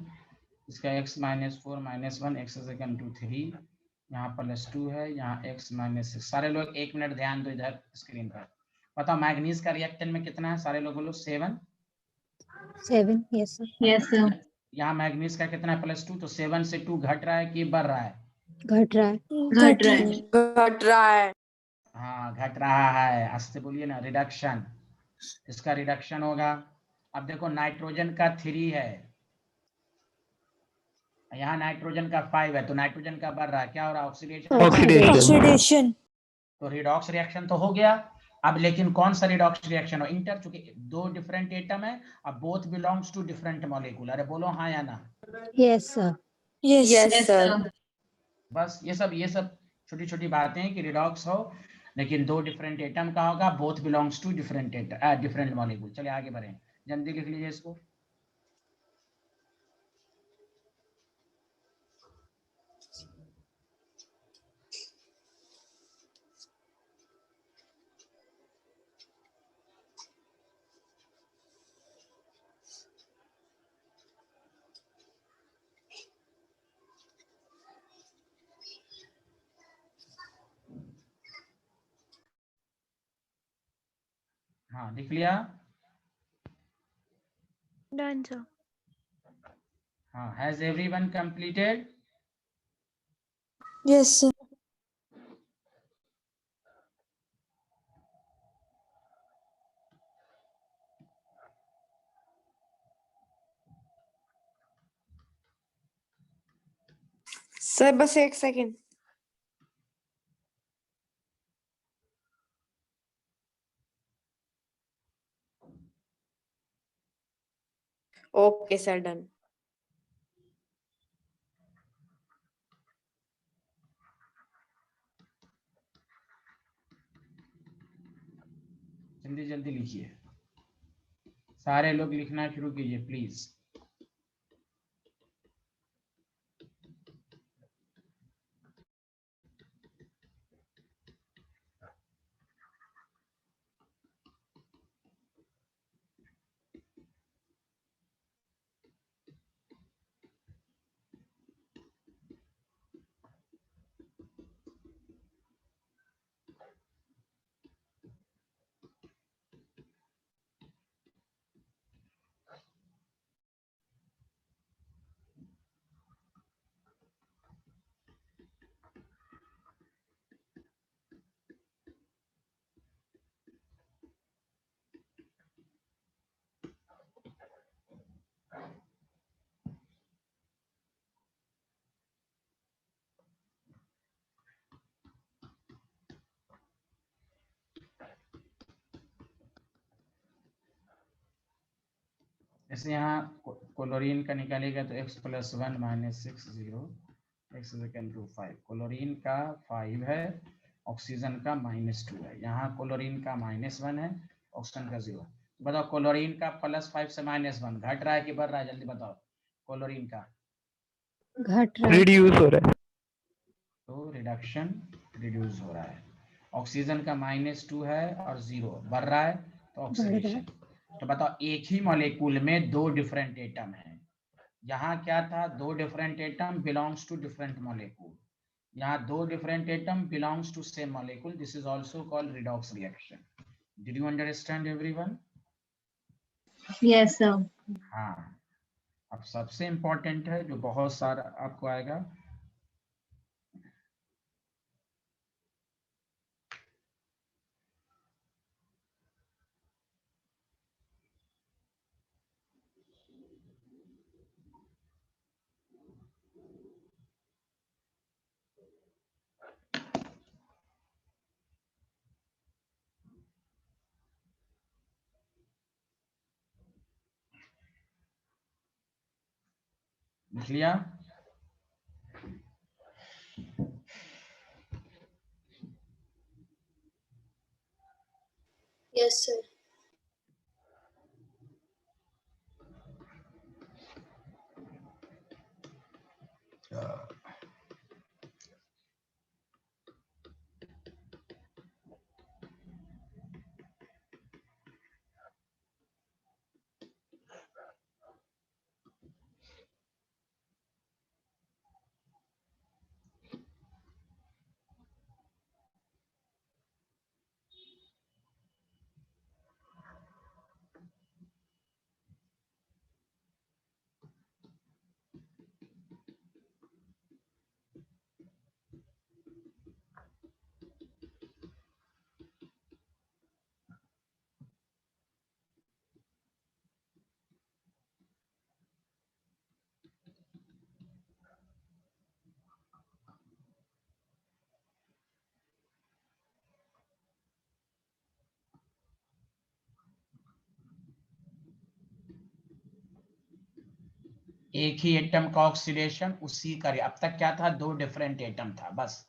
A: इसका x -4 -1 x सेकंड 2 3, यहाँ +2 है, यहाँ x -6। सारे लोग 1 मिनट ध्यान दो इधर स्क्रीन पर। बताओ मैग्नीज का रिएक्टेंट में कितना है, सारे लोग बोलो 7।
I: 7, yes sir.
C: Yes, sir.
A: यहाँ मैग्नीज का कितना है +2, तो 7 से 2 घट रहा है कि बढ़ रहा है?
I: घट रहा है.
C: घट रहा है.
E: घट रहा है।
A: हाँ घट रहा है, आस्ते बोलिए ना, रिडक्शन। इसका रिडक्शन होगा। अब देखो नाइट्रोजन का 3 है, यहाँ नाइट्रोजन का 5 है, तो नाइट्रोजन का बढ़ रहा है, क्या हो रहा है? ऑक्सीडेशन।
J: Oxidation.
E: ऑक्सीडेशन।
A: तो रिडॉक्स रिएक्शन तो हो गया। अब लेकिन कौन सा रिडॉक्स रिएक्शन हो? इंटर, चूंकि 2 डिफरेंट एटम है, अब both belongs to different molecule. अरे बोलो हाँ या ना।
I: Yes sir.
E: Yes
C: Yes,
E: sir.
C: sir.
A: बस ये सब छोटी छोटी बातें हैं कि रिडॉक्स हो लेकिन 2 डिफरेंट एटम का होगा, both belongs to different molecule. चलिए आगे बढ़ें, जल्दी लिख लीजिए इसको। हाँ लिख लिया।
H: Done sir.
A: हाँ, has everyone completed?
E: Yes sir. Sir बस 1 सेकंड। Okay sir, done.
A: जल्दी जल्दी लिखिए, सारे लोग लिखना शुरू कीजिए प्लीज। जैसे यहाँ क्लोरीन का निकालेगा तो x +1 -6 0 x सेकंड 2 5। क्लोरीन का 5 है, ऑक्सीजन का -2 है। यहाँ क्लोरीन का -1 है, ऑक्सीजन का 0। बताओ क्लोरीन का +5 से -1 घट रहा है कि बढ़ रहा है? जल्दी बताओ। क्लोरीन का
I: घट रहा है.
J: Reduce हो रहा है.
A: तो रिडक्शन, रिड्यूस हो रहा है। ऑक्सीजन का -2 है और 0 बढ़ रहा है, तो ऑक्सीडेशन। तो बताओ एक ही मॉलिक्यूल में 2 डिफरेंट एटम है। यहाँ क्या था? 2 different atom belongs to different molecule. यहाँ 2 different atom belongs to same molecule. This is also called redox reaction. Did you understand everyone?
C: Yes, sir.
A: हाँ, अब सबसे इंपॉर्टेंट है जो बहुत सारा आपको आएगा, लिख लिया?
E: Yes sir.
A: एक ही एटम का ऑक्सीडेशन उसी का, अब तक क्या था, दो डिफरेंट एटम था, बस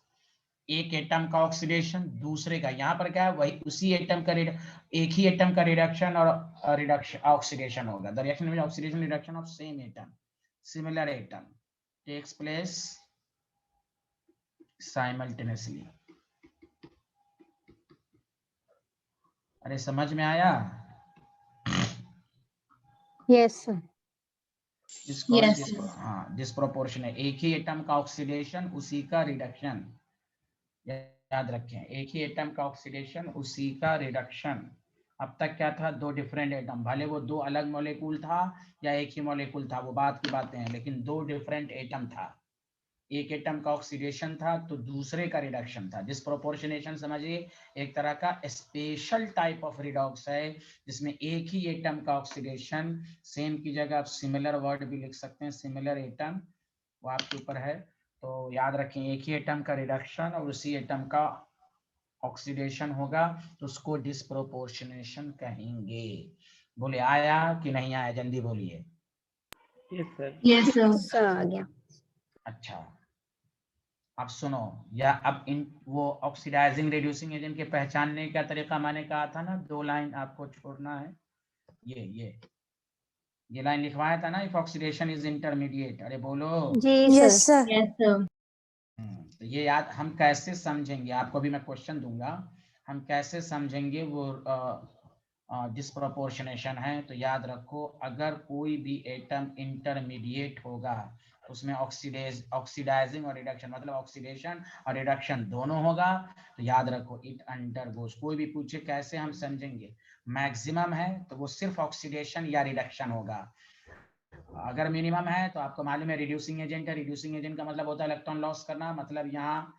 A: एक एटम का ऑक्सीडेशन दूसरे का, यहाँ पर क्या है, वही उसी एटम का एक ही एटम का रिडक्शन और रिडक्शन ऑक्सीडेशन होगा। The reaction with oxidation reduction of same atom similar atom takes place simultaneously. अरे समझ में आया?
I: Yes, sir.
C: Yes, sir.
A: हाँ, डिस्प्रोपोर्शन है, एक ही एटम का ऑक्सीडेशन उसी का रिडक्शन, याद रखें, एक ही एटम का ऑक्सीडेशन उसी का रिडक्शन। अब तक क्या था, दो डिफरेंट एटम, भले वो दो अलग मॉलिक्यूल था या एक ही मॉलिक्यूल था, वो बात की बातें हैं, लेकिन दो डिफरेंट एटम था, एक एटम का ऑक्सीडेशन था तो दूसरे का रिडक्शन था। डिस्प्रोपोर्शनेशन समझिए एक तरह का स्पेशल टाइप ऑफ रिडॉक्स है जिसमें एक ही एटम का ऑक्सीडेशन, सेम की जगह आप सिमिलर वर्ड भी लिख सकते हैं, सिमिलर एटम, वो आपके ऊपर है। तो याद रखें, एक ही एटम का रिडक्शन और उसी एटम का ऑक्सीडेशन होगा तो उसको डिस्प्रोपोर्शनेशन कहेंगे। बोले आया कि नहीं आया, जल्दी बोलिए।
D: Yes, sir.
C: Yes, sir.
I: Sir, आ गया।
A: अच्छा, अब सुनो, या अब इन वो ऑक्सीडाइजिंग रिड्यूसिंग एजेंट के पहचानने का तरीका मैंने कहा था ना, दो लाइन आपको छोड़ना है, ये लाइन लिखवाया था ना, इफ ऑक्सीडेशन इज इंटरमीडिएट, अरे बोलो।
I: जी
E: yes
I: sir.
E: Sir.
C: Yes, sir.
A: तो ये याद, हम कैसे समझेंगे, आपको भी मैं क्वेश्चन दूंगा, हम कैसे समझेंगे वो डिस्प्रोपोर्शनेशन है। तो याद रखो, अगर कोई भी एटम इंटरमीडिएट होगा उसमें ऑक्सीडाइजिंग और रिडक्शन, मतलब ऑक्सीडेशन और रिडक्शन दोनों होगा, तो याद रखो इट अंडरगोस। कोई भी पूछे कैसे हम समझेंगे, मैक्सिमम है तो वो सिर्फ ऑक्सीडेशन या रिडक्शन होगा, अगर मिनिमम है तो आपको मालूम है रिड्यूसिंग एजेंट है, रिड्यूसिंग एजेंट का मतलब होता है इलेक्ट्रॉन लॉस करना, मतलब यहाँ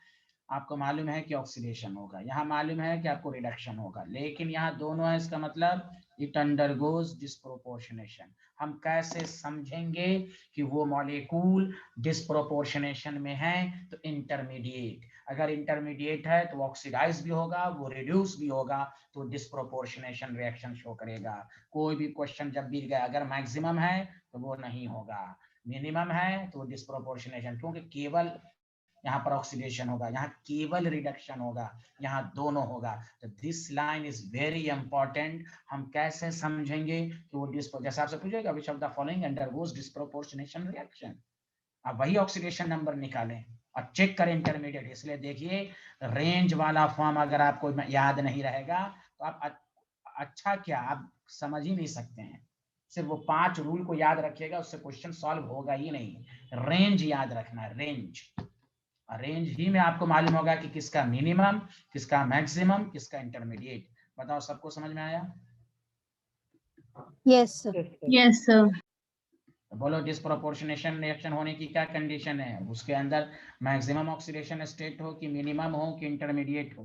A: आपको मालूम है कि ऑक्सीडेशन होगा, यहाँ मालूम है कि आपको रिडक्शन होगा, लेकिन यहाँ दोनों है, इसका मतलब इट अंडरगोज डिस्प्रोपोर्शनेशन। हम कैसे समझेंगे कि वो मॉलिक्यूल डिस्प्रोपोर्शनेशन में है, तो इंटरमीडिएट, अगर इंटरमीडिएट है तो ऑक्सीडाइज भी होगा, वो रिड्यूस भी होगा, तो डिस्प्रोपोर्शनेशन रिएक्शन शो करेगा। कोई भी क्वेश्चन जब भी गया, अगर मैक्सिमम है तो वो नहीं होगा, मिनिमम है तो डिस्प्रोपोर्शनेशन, क्योंकि केवल यहाँ पर ऑक्सीडेशन होगा, यहाँ केवल रिडक्शन होगा, यहाँ दोनों होगा। तो this line is very important. हम कैसे समझेंगे कि वो जैसे आपसे पूछेगा विच of the following undergoes disproportionation reaction, अब वही ऑक्सीडेशन नंबर निकालें और चेक करें इंटरमीडिएट। इसलिए देखिए, रेंज वाला फॉर्म अगर आपको याद नहीं रहेगा तो आप अच्छा क्या, आप समझ ही नहीं सकते हैं। सिर्फ वो 5 रूल को याद रखिएगा, उससे क्वेश्चन सॉल्व होगा ही नहीं। रेंज याद रखना है, रेंज ही में आपको मालूम होगा कि किसका मिनिमम, किसका मैक्सिमम, किसका इंटरमीडिएट। बताओ, सबको समझ में आया?
I: Yes, sir.
D: Yes, sir.
C: Yes, sir.
A: बोलो, डिस्प्रोपोर्शनेशन रिएक्शन होने की क्या कंडीशन है, उसके अंदर मैक्सिमम ऑक्सीडेशन स्टेट हो कि मिनिमम हो कि इंटरमीडिएट हो?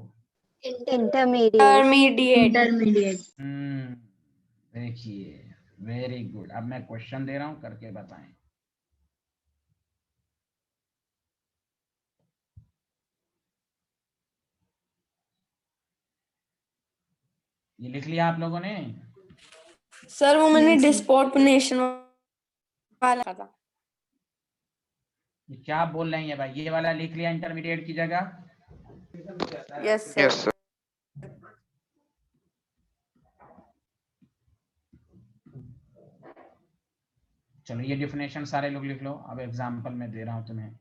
I: Intermediate.
C: Intermediate.
A: देखिए, वेरी गुड। अब मैं क्वेश्चन दे रहा हूं, करके बताएं। ये लिख लिया आप लोगों ने?
E: सर वो मैंने
C: Yes, sir.
E: डिस्प्रोपोर्शनेशन वाला था।
A: ये क्या बोल रहे हैं भाई, ये वाला लिख लिया इंटरमीडिएट की जगह?
E: Yes sir.
A: चलो ये डिफिनेशन सारे लोग लिख लो, अब एग्जांपल में दे रहा हूं तुम्हें।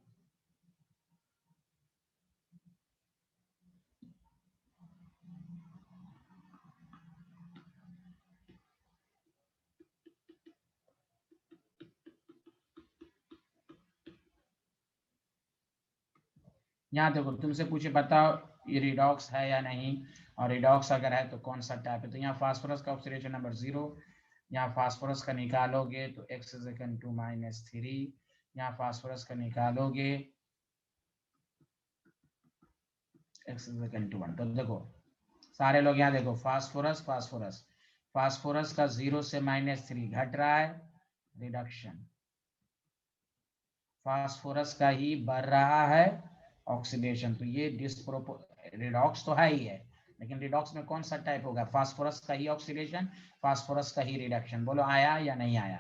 A: यहाँ देखो, तुमसे पूछे बताओ ये रिडॉक्स है या नहीं, और रिडॉक्स अगर है तो कौन सा टाइप है। तो यहाँ फास्फोरस का ऑक्सीडेशन नंबर 0, यहाँ फास्फोरस का निकालोगे तो x = 2 - 3, यहाँ फास्फोरस का निकालोगे x = 1। तो देखो सारे लोग यहाँ देखो, फास्फोरस फास्फोरस फास्फोरस का 0 से -3 घट रहा है, रिडक्शन। फास्फोरस का ही बढ़ रहा है, ऑक्सीडेशन। तो ये रिडॉक्स तो है ही है, लेकिन रिडॉक्स में कौन सा टाइप होगा, फास्फोरस का ही ऑक्सीडेशन, फास्फोरस का ही रिडक्शन। बोलो आया या नहीं आया?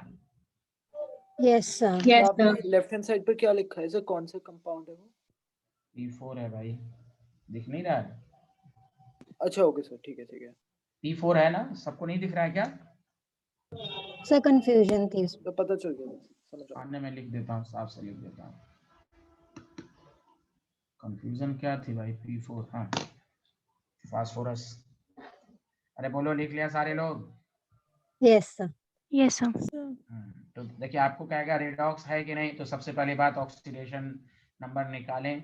I: Yes, sir.
C: Yes,
B: आपने
C: sir.
B: लेफ्ट हैंड साइड पर क्या लिखा है सर, कौन सा कंपाउंड है वो?
A: P4 है भाई, दिख नहीं रहा है?
B: अच्छा ओके सर, ठीक है।
A: P4 है ना, सबको नहीं दिख रहा है क्या?
I: Sir, confusion थी उसमें.
B: तो पता चल गया, समझ आ गया।
A: आने में लिख देता हूँ, साफ से लिख देता हूँ। कंफ्यूजन क्या थी भाई? P4, हाँ, फास्फोरस। अरे बोलो, लिख लिया सारे लोग?
I: Yes, sir.
G: Yes sir.
A: तो देखिए आपको कहेगा रेडॉक्स है कि नहीं, तो सबसे पहली बात ऑक्सीडेशन नंबर निकालें।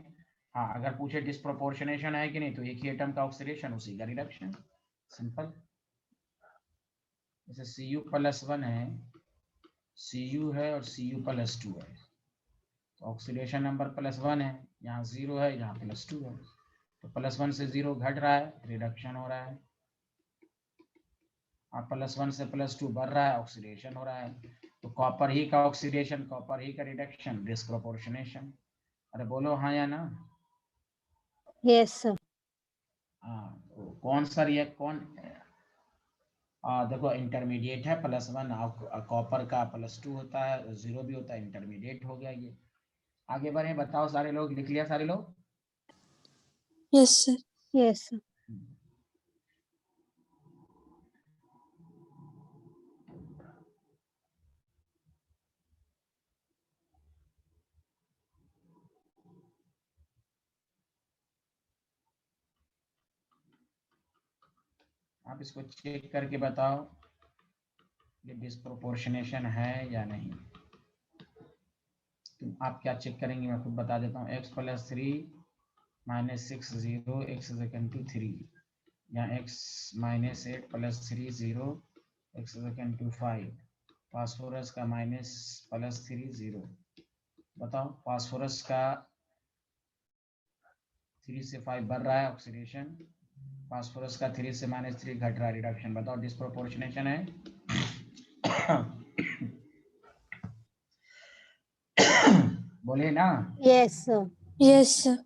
A: हाँ, अगर पूछे डिस्प्रोपोर्शनेशन है कि नहीं, तो एक ही एटम का ऑक्सीडेशन उसी का रिडक्शन, सिंपल। जैसे Cu+1 है, Cu है और Cu+2 है, तो ऑक्सीडेशन नंबर +1 है, यहाँ 0 है, यहाँ +2 है, तो +1 से 0 घट रहा है, रिडक्शन हो रहा है। आप +1 से +2 बढ़ रहा है, ऑक्सीडेशन हो रहा है। तो कॉपर ही का ऑक्सीडेशन, कॉपर ही का रिडक्शन, डिस्प्रोपोर्शनेशन। अरे बोलो हाँ या ना?
I: Yes, sir.
A: हाँ, तो कौन सा रिएक्ट कौन देखो इंटरमीडिएट है, +1, कॉपर का +2 होता है, 0 भी होता है, इंटरमीडिएट हो गया ये। आगे बढ़े, बताओ सारे लोग, लिख लिया सारे लोग?
E: Yes sir.
I: Yes, sir.
A: आप इसको चेक करके बताओ ये डिस्प्रोपोर्शनेशन है या नहीं। तो आप क्या चेक करेंगे, मैं खुद बता देता हूँ। x+3 -6 0 x⁻²3, या x -8 +3 0 x⁻²5, फास्फोरस का -+3 0। बताओ, फास्फोरस का 3 से 5 बढ़ रहा है ऑक्सीडेशन, फास्फोरस का 3 से -3 घट रहा है, रिडक्शन। बताओ डिस्प्रोपोर्शनेशन है? बोले ना?
I: Yes, sir.
E: Yes sir.